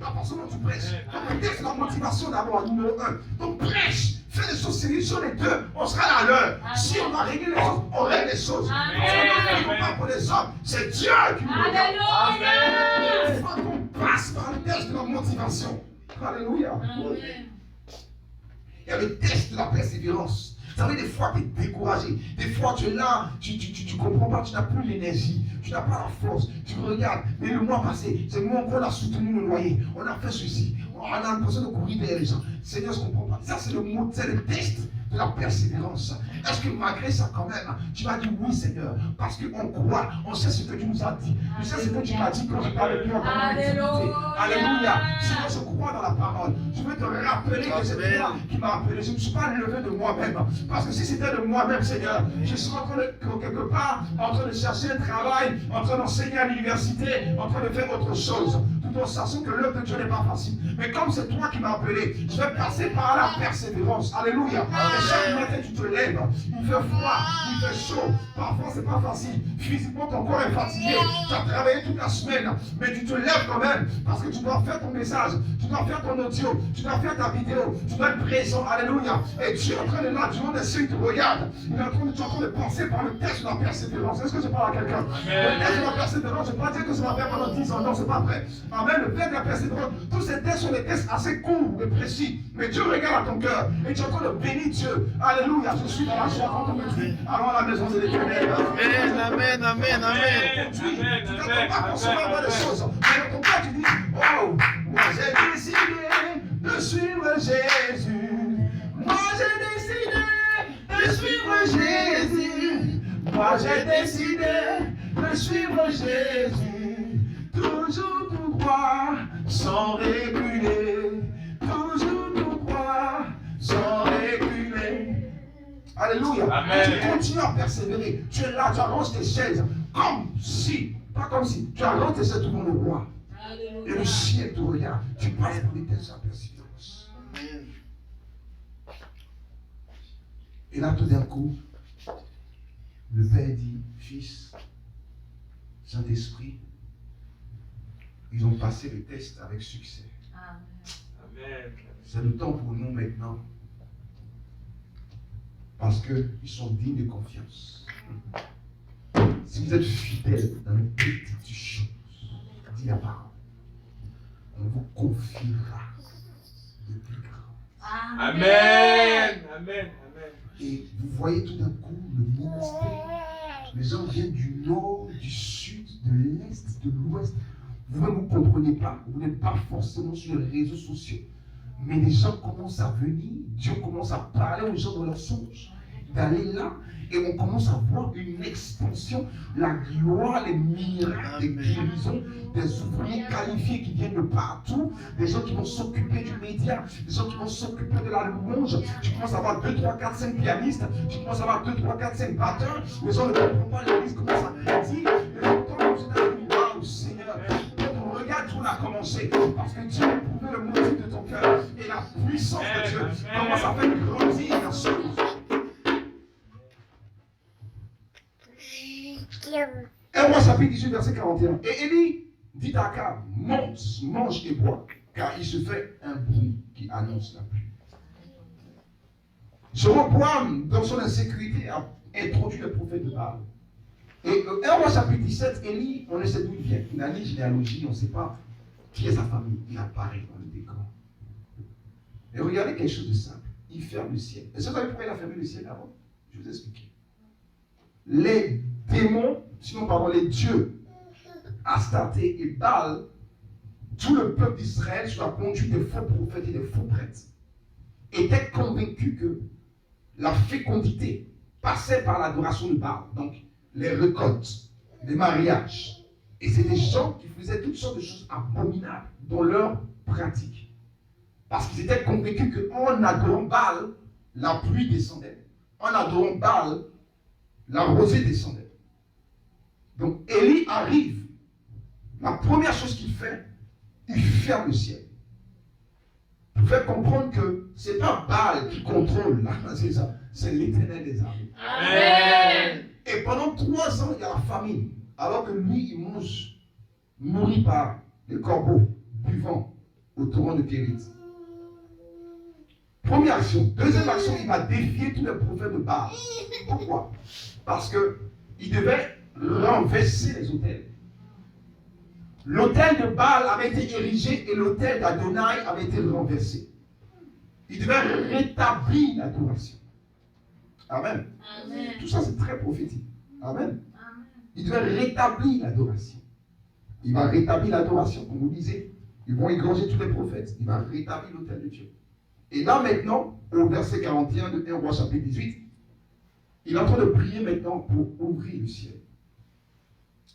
La façon dont tu prêches. Donc, teste la motivation d'abord, numéro 1. Donc, prêche. Fais des choses sérieuses sur les deux. On sera à l'heure. Si on va régler les choses, on règle les choses. Amen. On ne pas pour les hommes. C'est Dieu qui nous regarde. Alléluia. Une fois qu'on passe par le test de la motivation. Alléluia. Amen. Il y a le test de la persévérance. Vous savez, des fois, tu es découragé. Des fois, tu es là, tu ne comprends pas, tu n'as plus l'énergie, tu n'as pas la force. Tu regardes, mais le mois passé, c'est moi qu'on a soutenu le loyer. On a fait ceci. On a l'impression de courir derrière les gens. Seigneur, je ne comprends pas. Ça, c'est le test de la persévérance. Est-ce que malgré ça, quand même, tu vas dire oui, Seigneur, parce qu'on croit, on sait ce que tu nous as dit. Tu sais ce que tu m'as dit quand je t'avais plus en Alléluia. Alléluia. Seigneur, je crois dans la parole. Je veux te rappeler que c'est toi qui m'as appelé. Je ne suis pas levé de moi-même. Parce que si c'était de moi-même, Seigneur, je serais en train de, quelque part, en train de chercher un travail, en train d'enseigner à l'université, en train de faire autre chose. Tout en sachant que l'œuvre de Dieu n'est pas facile. Mais comme c'est toi qui m'as appelé, je vais passer par la persévérance. Alléluia. Et chaque matin, tu te lèves. Il fait froid, il fait chaud. Parfois, c'est pas facile. Physiquement, ton corps est fatigué. Tu as travaillé toute la semaine. Mais tu te lèves quand même. Parce que tu dois faire ton message. Tu dois dois faire ton audio, tu dois faire ta vidéo, tu dois être présent, alléluia. Et Dieu est en train de là, du monde des signes te regarde. Tu es en train de penser par le test de la persévérance. Est-ce que je parle à quelqu'un? Le test de la persévérance, je ne vais pas dire que ça va faire pendant 10 ans, non, c'est pas vrai. Amen, le test de la persévérance, tous ces tests sont des tests assez courts et précis. Mais Dieu regarde à ton cœur et tu es en train de bénir Dieu. Alléluia, je suis dans la joie quand on me dit, allons à la maison de l'Éternel. Amen, amen, amen. Tu n'attends pas concevoir des choses. Mais dans ton cœur, tu dis, oh, moi j'ai décidé de suivre Jésus. Moi j'ai décidé de suivre Jésus. Moi j'ai décidé de suivre Jésus. Toujours tout droit, sans reculer. Toujours tout droit, sans reculer. Alléluia. Amen. Tu continues à persévérer. Tu es là, tu arranges tes chaises. Comme si, pas comme si, tu arranges tes chaises devant le roi. Et le ciel te regarde. Tu passes pour les tests à persévérance. Et là, tout d'un coup, le Père dit, Fils, Saint-Esprit, ils ont passé le test avec succès. Amen. C'est le temps pour nous maintenant. Parce qu'ils sont dignes de confiance. Si vous êtes fidèles dans les petites choses, dit la parole, on vous confiera de plus grands. Amen. Amen. Amen. Et vous voyez tout d'un coup le ministère. Les gens viennent du nord, du sud, de l'est, de l'ouest. Vous-même, vous ne comprenez pas. Vous n'êtes pas forcément sur les réseaux sociaux. Mais les gens commencent à venir. Dieu commence à parler aux gens dans leurs songes. D'aller là. Et on commence à voir une expansion. La gloire, les miracles, les guérisons. Des ouvriers qualifiés qui viennent de partout. Des gens qui vont s'occuper du média. Des gens qui vont s'occuper de la louange. Tu commences à avoir 2, 3, 4, 5 pianistes. Tu commences à avoir 2, 3, 4, 5 batteurs. Les gens ne comprennent pas. L'église commence à grandir. Et le temps où vous êtes dit, waouh, Seigneur. Quand on regarde, tout a commencé. Parce que Dieu a prouvé le motif de ton cœur. Et la puissance de Dieu commence à faire grandir la chose. 1 Roi chapitre 18, verset 41. Et Élie dit à Akab, monte, mange et bois, car il se fait un bruit qui annonce la pluie. Jéroboam, dans son insécurité, a introduit le prophète de Baal. Et 1 Roi chapitre 17, Élie, on ne sait d'où il vient. Il n'a ni généalogie, on ne sait pas qui est sa famille. Il apparaît dans le décor. Et regardez quelque chose de simple. Il ferme le ciel. Est-ce que vous savez pourquoi il a fermé le ciel avant? Je vais vous expliquer. Les démons, sinon pardon, les dieux, Astarté et Baal, tout le peuple d'Israël, sous la conduite des faux prophètes et des faux prêtres, étaient convaincus que la fécondité passait par l'adoration de Baal. Donc, les récoltes, les mariages. Et c'est des gens qui faisaient toutes sortes de choses abominables dans leur pratique. Parce qu'ils étaient convaincus qu'en adorant Baal, la pluie descendait. En adorant Baal, la rosée descendait. Donc Élie arrive. La première chose qu'il fait, il ferme le ciel. Pour faire comprendre que ce n'est pas Baal qui contrôle, c'est ça, c'est l'Éternel des armées. Amen. Et pendant 3 ans, il y a la famine. Alors que lui, il mange, nourri par les corbeaux, buvant au torrent de Kérit. Première action. Deuxième action, il va défier tous les prophètes de Baal. Pourquoi? Parce qu'il devait renverser les autels. L'autel de Baal avait été érigé et l'autel d'Adonai avait été renversé. Il devait rétablir l'adoration. Amen. Amen. Tout ça, c'est très prophétique. Amen. Il devait rétablir l'adoration. Il va rétablir l'adoration, comme vous disiez. Ils vont égorger tous les prophètes. Il va rétablir l'autel de Dieu. Et là maintenant, au verset 41 de 1 Roi chapitre 18, il est en train de prier maintenant pour ouvrir le ciel.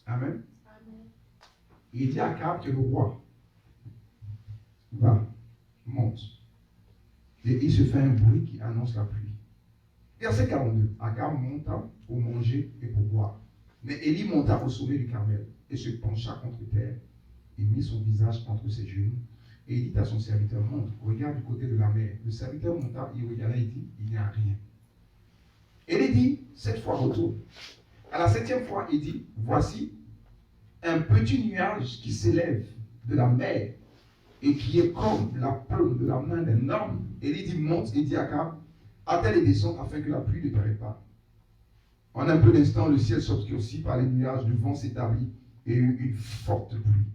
Amen. Et il dit à Akab que le roi monte. Et il se fait un bruit qui annonce la pluie. Verset 42. Akab monta pour manger et pour boire. Mais Élie monta au sommet du Carmel et se pencha contre terre et mit son visage entre ses genoux. Et il dit à son serviteur, monte, regarde du côté de la mer. Le serviteur monta, il regarda et dit, il n'y a rien. Élie dit, 7 fois retourne. À la 7e fois, il dit, voici un petit nuage qui s'élève de la mer et qui est comme la paume de la main d'un homme. Et il dit monte et dit à Akab, attelle et descend afin que la pluie ne t'arrête pas. En un peu d'instant, le ciel s'obscurcit par les nuages, le vent s'établit et il y eut une forte pluie.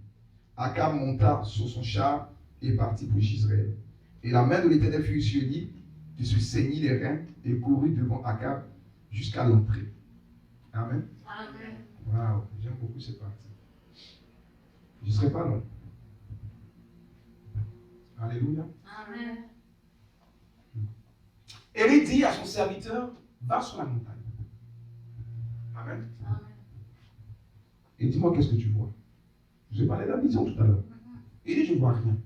Akab monta sur son char et partit pour Jezreel. Et la main de l'Éternel fut sur lui, qui se saignit les reins et courut devant Akab jusqu'à l'entrée. Amen. Amen. Waouh, j'aime beaucoup cette partie. Je ne serai pas long. Alléluia. Amen. Élie dit à son serviteur, va sur la montagne. Amen. Amen. Et dis-moi, qu'est-ce que tu vois? Je parlais de la vision tout à l'heure. Il dit, je ne vois rien.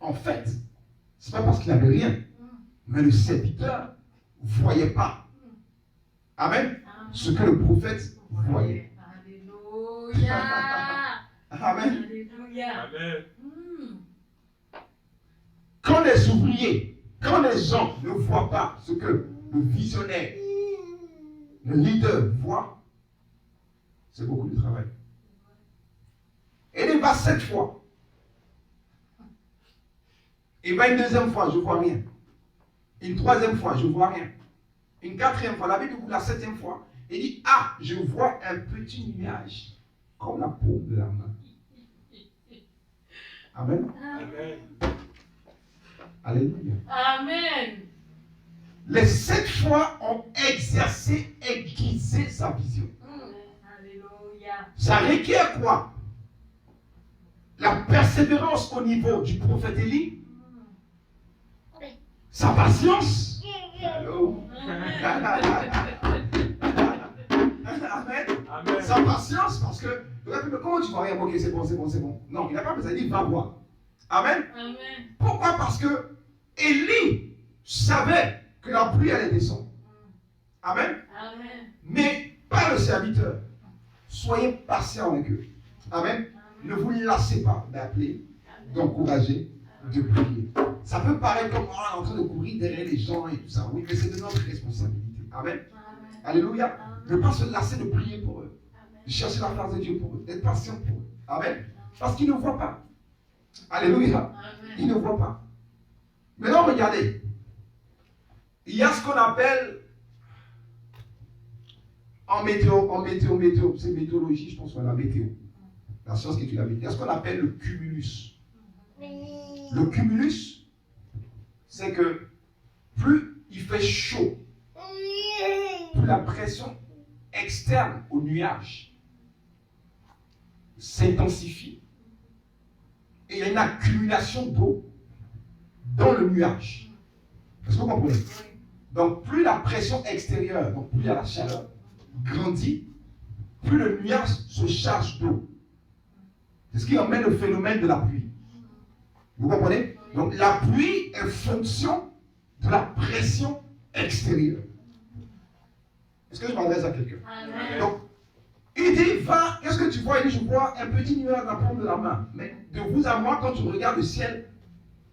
En fait, ce n'est pas parce qu'il n'avait rien, mais le serviteur ne voyait pas. Amen. Ce que le prophète voyait. Alléluia. Amen. Alléluia. Amen. Quand les ouvriers, quand les gens ne voient pas ce que le visionnaire, le leader voit, c'est beaucoup de travail. Et il va 7 fois. Il va une deuxième fois, je ne vois rien. Une troisième fois, je ne vois rien. Une quatrième fois, la Bible dit la 7e fois, il dit, ah, je vois un petit nuage, comme la paume de la main. Amen. Amen. Alléluia. Amen. Les 7 fois ont exercé, aiguisé sa vision. Alléluia. Ça requiert quoi? La persévérance au niveau du prophète Élie, sa patience. Allô? Amen. Amen. Sa patience, parce que, comment tu vas rien? Ok, c'est bon, c'est bon, c'est bon. Non, il n'a pas besoin de dire, va voir. Amen. Amen. Pourquoi? Parce que Élie savait que la pluie allait descendre. Amen. Amen. Mais pas le serviteur. Soyez patient avec eux. Amen. Ne vous lassez pas d'appeler, d'encourager, de prier. Ça peut paraître comme on est en train de courir derrière les gens et tout ça. Oui, mais c'est de notre responsabilité. Amen. Alléluia. Ne pas se lasser de prier pour eux. De chercher la face de Dieu pour eux. D'être patient pour eux. Amen. Parce qu'ils ne voient pas. Alléluia. Ils ne voient pas. Maintenant, regardez. Il y a ce qu'on appelle en météo, c'est météorologie, je pense, la météo. La science qui étudie la météo. Il y a ce qu'on appelle le cumulus. Le cumulus, c'est que plus il fait chaud, plus la pression externe au nuage s'intensifie et il y a une accumulation d'eau dans le nuage. Est-ce que vous comprenez? Donc plus la pression extérieure, donc plus il y a la chaleur, grandit, plus le nuage se charge d'eau. C'est ce qui emmène le phénomène de la pluie. Vous comprenez? Donc la pluie est fonction de la pression extérieure. Est-ce que je m'adresse à quelqu'un? Donc, il dit, va, qu'est-ce que tu vois? Il dit, je vois un petit nuage à la paume de la main. Mais de vous à moi, quand tu regardes le ciel,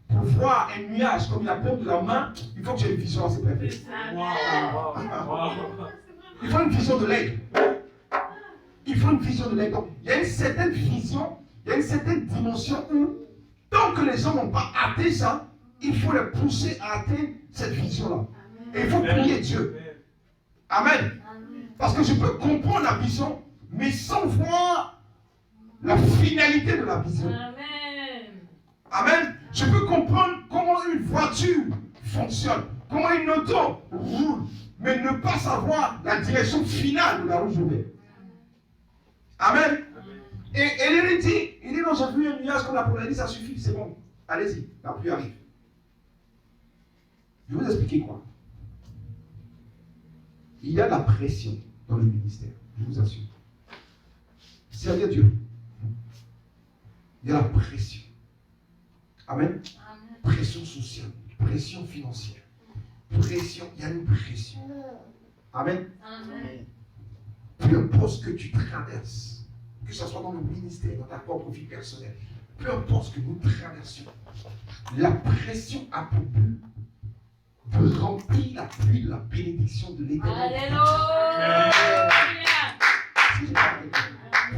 pour voir un nuage comme la paume de la main, il faut que tu aies une vision assez précise. Il faut une vision de l'aigle. Il faut une vision de l'aigle. Donc, il y a une certaine vision, il y a une certaine dimension où, tant que les gens n'ont pas atteint ça, il faut les pousser à atteindre cette vision-là. Et il faut prier Dieu. Amen. Parce que je peux comprendre la vision, mais sans voir la finalité de la vision. Amen. Amen. Je peux comprendre comment une voiture fonctionne, comment une auto roule, mais ne pas savoir la direction finale de là où je vais. Amen. Et il dit non, j'ai vu un nuage comme la première, il dit ça suffit, c'est bon, allez-y, la pluie arrive. Je vais vous expliquer quoi. Il y a la pression dans le ministère, je vous assure. Servir Dieu. Il y a la pression. Amen. Pression sociale, pression financière, pression, il y a une pression. Amen. Peu importe ce que tu traverses, que ce soit dans le ministère, dans ta propre vie personnelle, peu importe ce que nous traversons, la pression a pour but de remplir la pluie de la bénédiction de l'Éternel. Alléluia.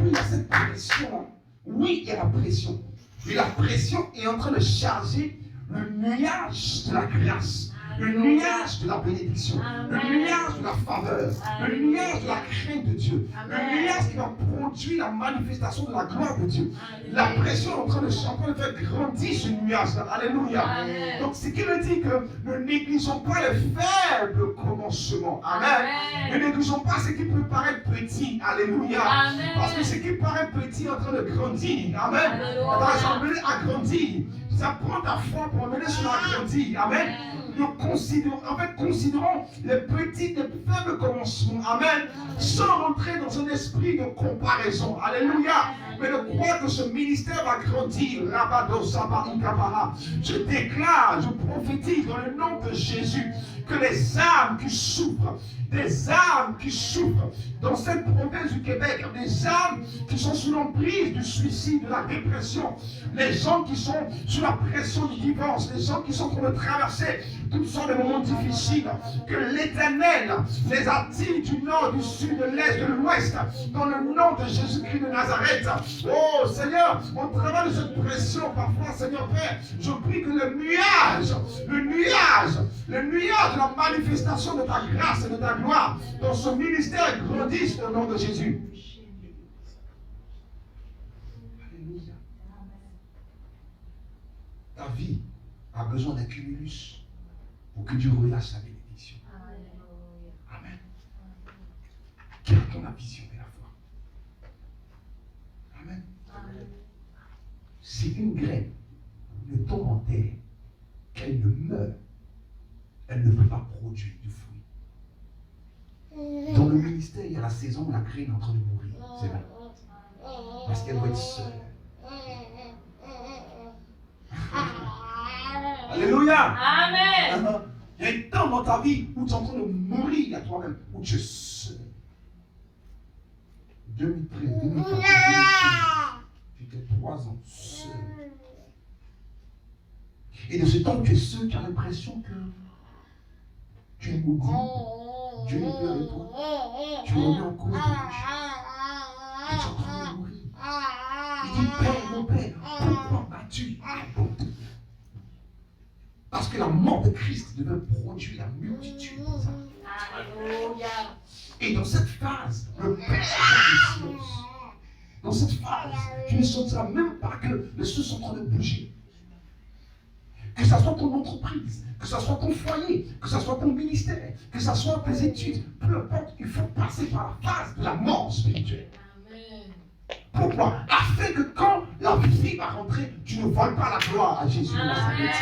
Oui, il y a cette pression-là. Oui, il y a la pression. Et la pression est en train de charger le nuage de la grâce, le nuage de la bénédiction, le nuage de la faveur, le nuage de la crainte de Dieu, le nuage qui va produire la manifestation de la gloire de Dieu. La pression est en train de faire grandir ce nuage-là. Alléluia. Donc, ce qui veut dire que ne négligeons pas les faibles commencements. Amen. Ne négligeons pas ce qui peut paraître petit. Alléluia. Parce que ce qui paraît petit est en train de grandir. Amen. Ça va agrandir. Ça prend ta foi pour mener sur l'agrandir. Amen. Considérons les petits et faibles commencements. Amen. Sans rentrer dans un esprit de comparaison. Alléluia. Mais de croire que ce ministère va grandir. Je déclare, je prophétise dans le nom de Jésus que les âmes qui souffrent, des âmes qui souffrent dans cette province du Québec, des âmes qui sont sous l'emprise du suicide, de la dépression, les gens qui sont sous la pression du divorce, les gens qui sont en train de traverser toutes sortes de moments difficiles, que l'Éternel les attire du nord, du sud, de l'est, de l'ouest, dans le nom de Jésus-Christ de Nazareth. Oh Seigneur, au travers de cette pression, parfois, Seigneur Père, je prie que le nuage de la manifestation de ta grâce et de ta gloire dans ce ministère grandisse au nom de Jésus. Alléluia. Ta vie a besoin d'un cumulus pour que Dieu relâche sa bénédiction. Amen. Garde la vision et la foi. Amen. Si une graine ne tombe en terre, qu'elle ne meurt, elle ne peut pas produire du fruit. Dans le ministère, il y a la saison où la graine est en train de mourir. C'est vrai. Parce qu'elle doit être seule. Alléluia. Amen. Il y a un temps dans ta vie où tu es en train de mourir à toi-même, où tu es seul. 2013, 2014, 2015, tu étais 3 ans seul. Et de ce temps que tu es seul, tu as l'impression que tu es maudit. Dieu n'est plus avec toi. Tu remets en cause ton péché. Et tu es en train de mourir. Il dit, Père, mon Père, pourquoi m'as-tu abandonné? Parce que la mort de Christ devait produire la multitude des âmes. Alléluia. Et dans cette phase, le Père est dans le silence. Dans cette phase, tu ne sentiras même pas que les choses sont en train de bouger. Que ce soit ton entreprise, que ce soit ton foyer, que ce soit ton ministère, que ce soit tes études, peu importe, il faut passer par la phase de la mort spirituelle. Amen. Pourquoi? Afin que quand la vie va rentrer, tu ne voles pas la gloire à Jésus de Nazareth.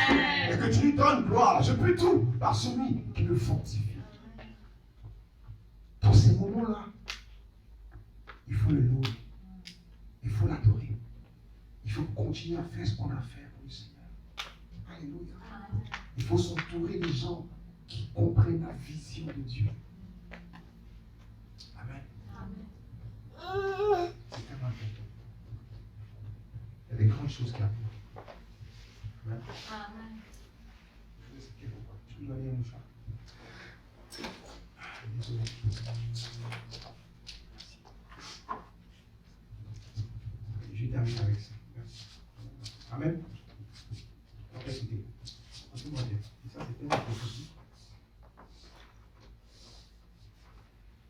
Et que tu lui donnes gloire. Je peux tout par celui qui me fortifie. Dans ces moments-là, il faut le louer. Il faut l'adorer. Il faut continuer à faire ce qu'on a à faire pour le Seigneur. Alléluia. Il faut s'entourer des gens qui comprennent la vision de Dieu. Amen. C'est tellement important. Il y a des grandes choses qui arrivent. Amen. Tu peux donner un mouchoir. Désolé. Je termine avec ça. Merci. Amen. Donc, écoutez. Écoutez-moi bien. Et ça, c'est tellement prophétique.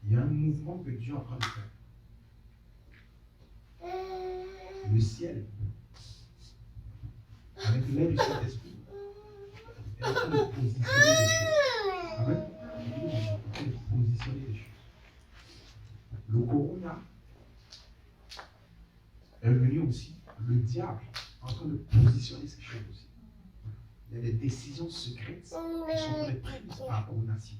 Il y a un mouvement que Dieu est en train de faire. Le ciel, avec l'aide du Saint-Esprit, est en train de positionner les choses. Amen. Il est en train de positionner les choses. Le corona est venu aussi. Le diable est en train de positionner ces choses aussi. Il y a des décisions secrètes qui sont en train d'être prises par rapport aux nations.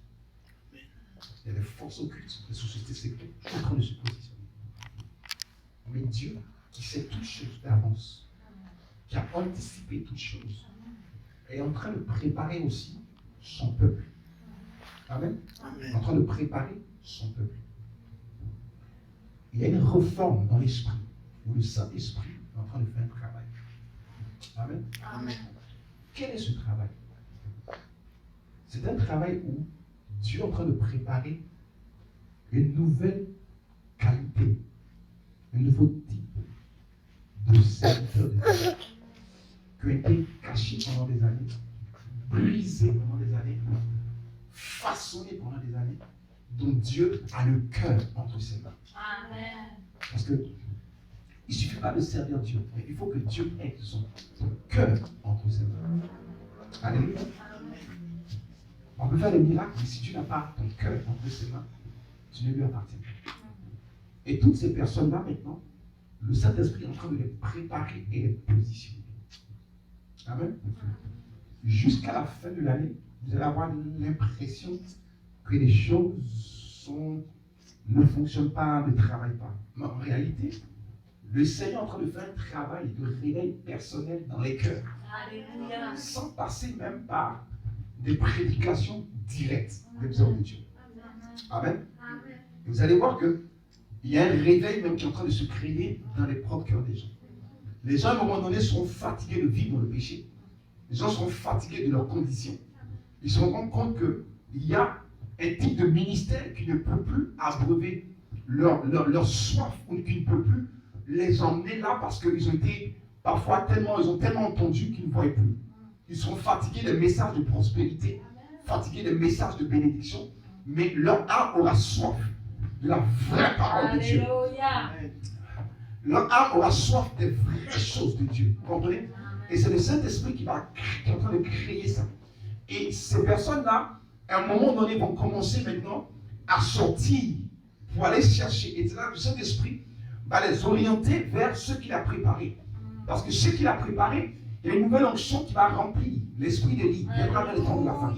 Il y a des forces occultes, des sociétés secrètes qui sont en train de se positionner. Mais Dieu, qui sait toutes choses d'avance, qui a anticipé toutes choses, est en train de préparer aussi son peuple. Amen. En train de préparer son peuple. Il y a une réforme dans l'esprit, où le Saint-Esprit est en train de faire un travail. Amen. Amen. Quel est ce travail? C'est un travail où Dieu est en train de préparer une nouvelle qualité, un nouveau type de serviteur de Dieu. qui ont été cachés pendant des années, brisés pendant des années, façonnés pendant des années, dont Dieu a le cœur entre ses mains. Amen. Parce que il ne suffit pas de servir Dieu, mais il faut que Dieu ait son cœur entre ses mains. Alléluia. On peut faire des miracles, mais si tu n'as pas ton cœur entre ses mains, tu ne lui appartiens pas. Et toutes ces personnes-là, maintenant, le Saint-Esprit est en train de les préparer et les positionner. Amen. Jusqu'à la fin de l'année, vous allez avoir l'impression que les choses ne fonctionnent pas, ne travaillent pas. Mais en réalité, le Seigneur est en train de faire un travail de réveil personnel dans les cœurs. Alléluia. Sans passer même par des prédications directes des hommes de Dieu. Amen. Et vous allez voir qu'il y a un réveil même qui est en train de se créer dans les propres cœurs des gens. Les gens, à un moment donné, seront fatigués de vivre dans le péché. Les gens seront fatigués de leurs conditions. Ils se rendront compte qu'il y a un type de ministère qui ne peut plus abreuver leur soif, ou qui ne peut plus les emmener là parce qu'ils ont été parfois ils ont tellement entendu qu'ils ne voient plus. Ils seront fatigués des messages de prospérité, fatigués des messages de bénédiction, mais leur âme aura soif de la vraie parole de Dieu. Alléluia. Leur âme aura soif des vraies choses de Dieu. Vous comprenez? Et c'est le Saint-Esprit qui est en train de créer ça. Et ces personnes-là, à un moment donné, vont commencer maintenant à sortir pour aller chercher. Et c'est là que le Saint-Esprit va les orienter vers ce qu'il a préparé. Parce que ce qu'il a préparé, il y a une nouvelle onction qui va remplir l'esprit d'Élie, qui viendra dans les temps de la fin.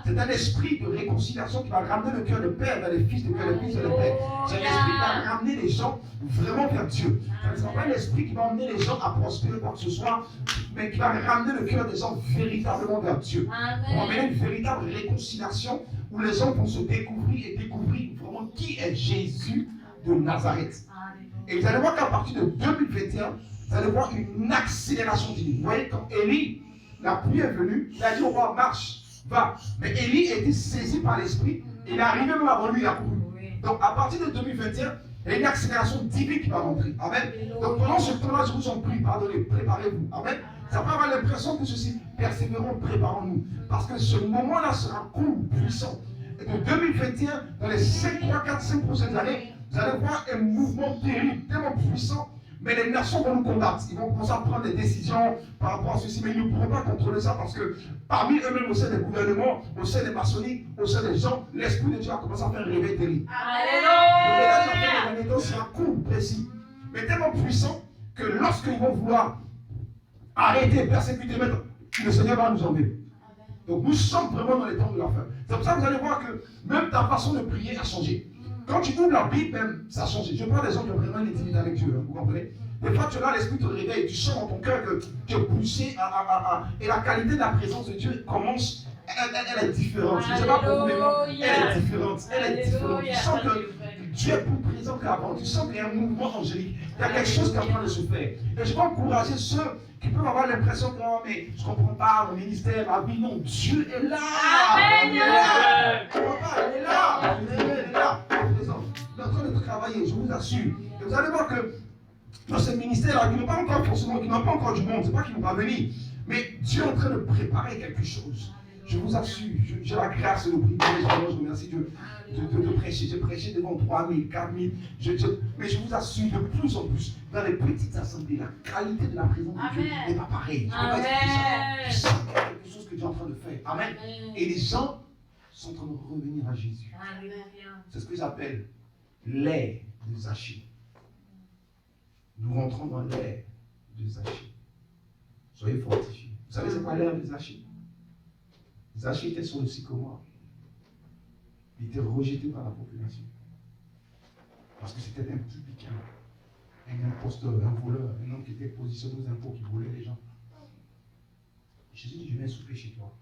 C'est un esprit de réconciliation qui va ramener le cœur de père vers les fils, le cœur de fils vers les pères. C'est un esprit qui va ramener les gens vraiment vers Dieu. Ce n'est pas un esprit qui va emmener les gens à prospérer quoi que ce soit, mais qui va ramener le cœur des gens véritablement vers Dieu. Pour emmener une véritable réconciliation où les gens vont se découvrir et découvrir vraiment qui est Jésus de Nazareth. Et vous allez voir qu'à partir de 2021, vous allez voir une accélération divine. Vous voyez, quand Élie, la pluie est venue, il a dit au roi, marche, va. Mais Élie a été saisi par l'esprit, il est arrivé même avant lui, il a couru. Donc à partir de 2021, il y a une accélération divine qui va rentrer. Amen. Donc pendant ce temps-là, je vous en prie, pardonnez, préparez-vous. Amen. Ça va avoir l'impression que ceci, persévérons, préparons-nous. Parce que ce moment-là sera court, puissant. Et de 2021, dans les 5 prochaines années, vous allez voir un mouvement terrible, tellement puissant. Mais les nations vont nous combattre. Ils vont commencer à prendre des décisions par rapport à ceci. Mais ils ne pourront pas contrôler ça parce que parmi eux-mêmes, au sein des gouvernements, au sein des maçonnies, au sein des gens, l'Esprit de Dieu va commencer à faire un réveil terrible. Alléluia. Le réveil sera court, précis, mais tellement puissant que lorsqu'ils vont vouloir arrêter, persécuter, le Seigneur va nous enlever. Donc nous sommes vraiment dans les temps de la fin. C'est pour ça que vous allez voir que même ta façon de prier a changé. Quand tu ouvres la Bible, même, ça a changé. Je parle des gens qui ont vraiment une intimité avec Dieu, hein, vous comprenez? Des fois, tu es là, l'Esprit te réveille, tu sens dans ton cœur que tu es poussé et la qualité de la présence de Dieu commence, elle est différente. Je ne sais pas pour vous, mais moi, elle est différente. Elle est différente. Tu sens que Dieu est plus présent qu'avant. Tu sens qu'il y a un mouvement angélique. Il y a quelque chose qui est en train de se faire. Et je vais encourager ceux qui peuvent avoir l'impression que, oh, mais je ne comprends pas, mon ministère, ma vie, non, Dieu est là. Amen. Il est là. Je ne comprends pas, il est là. Il est là. Il est en train de travailler, je vous assure. Et vous allez voir que dans ce ministère-là, qui n'ont pas encore forcément, qui n'ont pas encore du monde, ce n'est pas qu'ils ne vont pas venir, mais Dieu est en train de préparer quelque chose. Je vous assure, j'ai la grâce et le privilège, je remercie Dieu de prêcher. J'ai prêché devant 3000, 4000, mais je vous assure, de plus en plus, dans les petites assemblées, la qualité de la présence de Dieu n'est pas pareille. Je ne peux pas expliquer ça. Tu sens qu'il y a quelque chose que Dieu est en train de faire. Amen. Et les gens sont en train de revenir à Jésus. C'est ce que j'appelle l'ère de Zachée. Nous rentrons dans l'ère de Zachée. Soyez fortifiés. Vous savez, c'est quoi l'ère de Zachée? Zachée était sur le sycomore. Il était rejeté par la population. Parce que c'était un typique, un imposteur, un voleur, un homme qui était positionné aux impôts, qui volait les gens. Jésus dit, je viens souper chez toi.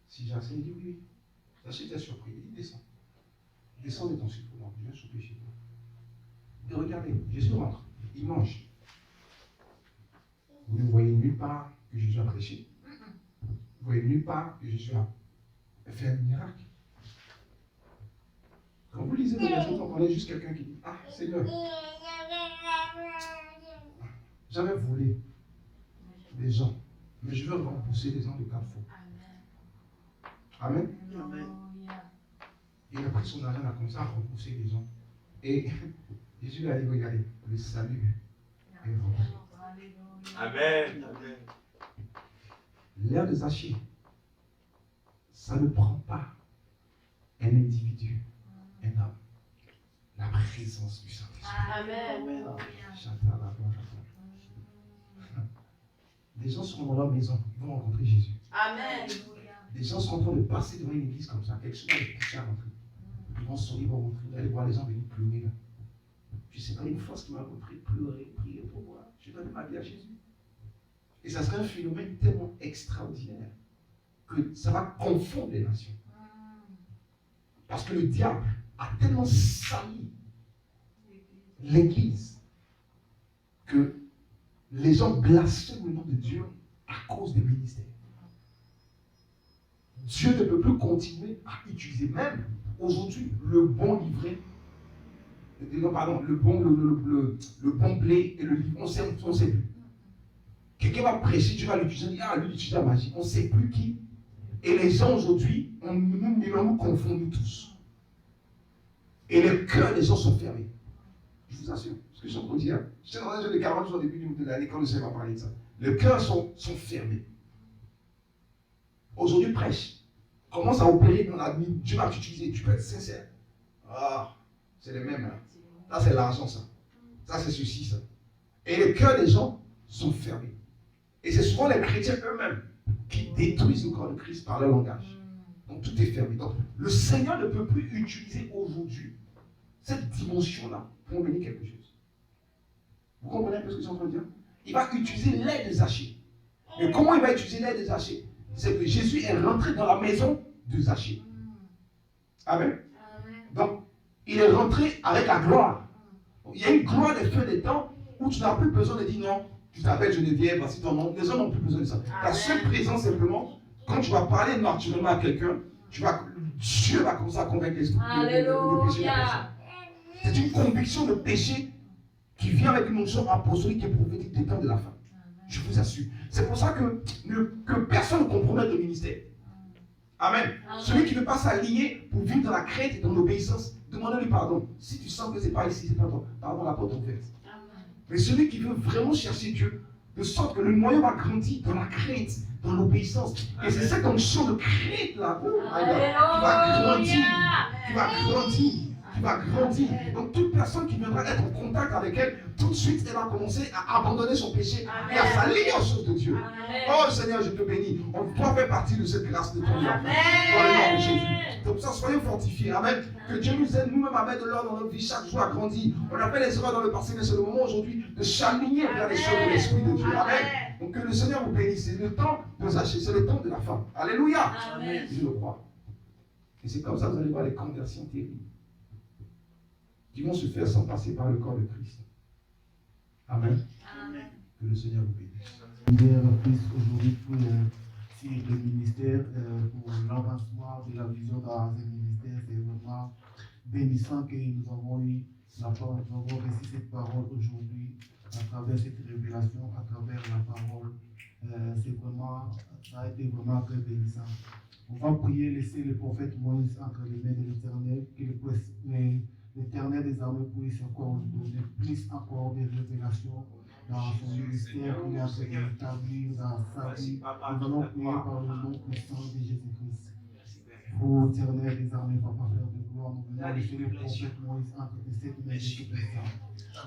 Si Zachée, il dit oui. Zachée était surpris. Il dit, descends. Descends de ton sycomore, je viens souper chez toi. Et regardez, Jésus rentre, il mange. Vous ne voyez nulle part que Jésus a prêché. Vous voyez nulle part que Jésus a fait un miracle. Quand vous lisez les choses, vous entendez juste quelqu'un qui dit, ah Seigneur, j'avais volé. des gens. Mais je veux repousser les gens de 4 fois. Amen. Il a pris son argent, a commencé à repousser les gens. Et Jésus lui a dit, regardez, le salut est votre. Amen. Amen. L'air de Zachée, ça ne prend pas un individu, un homme. La présence du Saint-Esprit. Amen. Des gens seront dans leur maison, ils vont rencontrer Jésus. Amen. Des gens sont en train de passer devant une église comme ça, quelque chose qui à rentrer. Ils vont sortir, ils vont rentrer, vous allez voir les gens venir pleurer là. Je ne sais pas, une fois ce qui m'a compris, pleurer, prier pour moi. Je donne ma vie à Jésus. Et ça serait un phénomène tellement extraordinaire que ça va confondre les nations. Parce que le diable a tellement sali l'église que les gens blasphèment le nom de Dieu à cause des ministères. Dieu ne peut plus continuer à utiliser même aujourd'hui le bon livret, le bon blé et le livre, on ne sait plus. Quelqu'un va prêcher, Dieu va l'utiliser, on dit, ah, lui, il utilise la magie, on ne sait plus qui. Et les gens aujourd'hui, nous confondons tous. Et les cœurs des gens sont fermés. Je vous assure, ce que je suis en train de dire. J'étais dans un jeu de 40 jours au début de l'année quand le Seigneur m'a parlé de ça. Les cœurs sont fermés. Aujourd'hui, prêche. Commence à opérer dans la vie. Dieu va t'utiliser. Tu peux être sincère. Ah, c'est les mêmes. Là, là c'est l'argent, ça. Ça, c'est ceci, ça. Et les cœurs des gens sont fermés. Et c'est souvent les chrétiens eux-mêmes qui détruisent le corps de Christ par leur langage. Donc tout est fermé. Donc le Seigneur ne peut plus utiliser aujourd'hui cette dimension-là pour bénir quelque chose. Vous comprenez un peu ce que je suis en train de dire? Il va utiliser l'aide de Zachée. Mais comment il va utiliser l'aide de Zachée? C'est que Jésus est rentré dans la maison de Zachée. Amen. Donc, il est rentré avec la gloire. Donc, il y a une gloire des fins des temps où tu n'as plus besoin de dire non, tu t'appelles Geneviève, voici ton nom. Les gens n'ont plus besoin de ça. Ta seule présence, simplement, quand tu vas parler naturellement à quelqu'un, Dieu va commencer à convaincre l'esprit de péché de la personne. C'est une conviction de péché qui vient avec une onction apostolique et prophétique des temps de la fin. Je vous assure. C'est pour ça que personne ne compromette le ministère. Amen. Celui qui ne veut pas s'aligner pour vivre dans la crainte et dans l'obéissance, demandez-lui pardon. Si tu sens que ce n'est pas ici, c'est pas toi. Pardon, la porte est ouverte. Mais celui qui veut vraiment chercher Dieu, de sorte que le noyau va grandir dans la crainte, dans l'obéissance. Et c'est cette onction de crainte là qui va grandir. Donc toute personne qui viendra être en contact avec elle, tout de suite elle va commencer à abandonner son péché et à s'allier aux choses de Dieu. Oh Seigneur, je te bénis. On doit faire partie de cette grâce de ton Dieu. Dans le nom de Jésus. Donc ça, soyez fortifiés. Amen. Que Dieu nous aide nous-mêmes à mettre de l'ordre dans notre vie chaque jour à grandir. On a fait les erreurs dans le passé, mais c'est le moment aujourd'hui de s'aligner vers les choses de l'Esprit de Dieu. Amen. Donc que le Seigneur vous bénisse. C'est le temps de Zachée, c'est le temps de la fin. Alléluia. Amen. Je le crois. Et c'est comme ça que vous allez voir les conversions terribles qui vont se faire sans passer par le corps de Christ. Amen. Amen. Que le Seigneur vous bénisse. Aujourd'hui pour le ministère, pour l'avancement de la vision dans ce ministère, c'est vraiment bénissant que nous avons eu la parole, nous avons reçu cette parole aujourd'hui à travers cette révélation, à travers la parole. Ça a été vraiment très bénissant. On va prier, laisser le prophète Moïse entre les mains de l'Éternel, que l'Éternel des armées puisse encore nous donner plus encore des révélations dans son ministère qu'il est en train d'établir dans sa vie. Nous allons prier par le nom puissant de Jésus-Christ. Ô Éternel des armées, Papa, Père de gloire, nous venons laisser le prophète Moïse entre cette main de Tout-Puissant.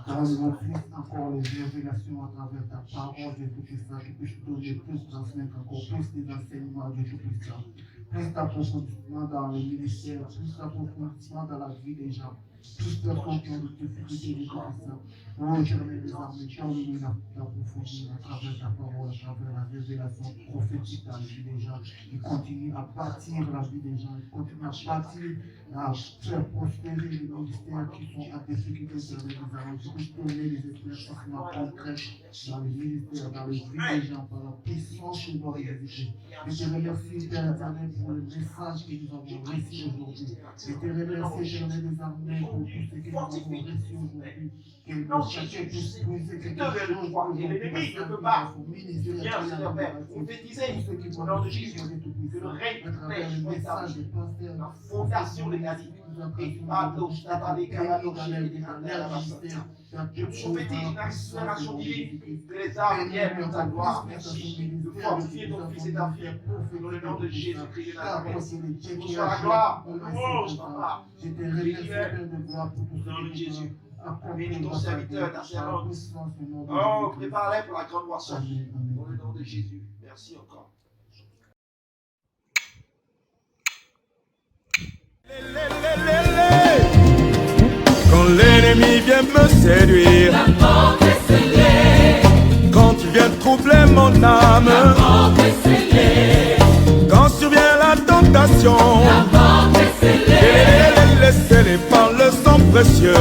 Donne-nous plus encore les révélations à travers ta parole de Tout-Puissant, qui puisse donner plus, transmettre encore plus des enseignements de Tout-Puissant, plus d'approfondissement dans le ministère, plus d'approfondissement dans la vie des gens. Toutes les personnes qui ont des difficultés de Tout-Puissant. Oh Éternel des armées, donne-nous d'approfondir à travers ta parole, à travers la révélation prophétique dans la vie des gens. Il continue à bâtir la vie des gens, il continue à bâtir, à faire prospérer les ministères qui sont en difficulté dans les armées. Je peux donner les éclaircissements concrets dans les ministères, dans les vies des gens, par la puissance puissance chez nous, Jésus. Je te remercie, Père éternel, pour le message que nous avons reçu aujourd'hui. Je te remercie, éternel des armées, pour tout ce que nous avons reçu aujourd'hui. Que nous chacun puisse puiser quelque chose Et l'ennemi ne peut pas venir, Seigneur Père, prophétiser au nom de Jésus. Que le règne de paix soit établi. La fondation de la vie. Et je prophétise une accélération divine. Que les armes viennent dans ta gloire. Merci de fortifier ton fils et ta fille. Dans le nom de Jésus-Christ de Nazareth. Pour soit la gloire, louange, papa. Je te remercie de gloire pour tout Au nom de Jésus. Bénis ce ton serviteur, ta servante. Oh, prépare-les pour la grande moisson. Dans le nom de Jésus. Merci encore. Quand l'ennemi vient me séduire, la porte est scellée. quand tu viens troubler mon âme, La porte est scellée. quand survient la tentation, La porte est scellée. scellée par le sang précieux.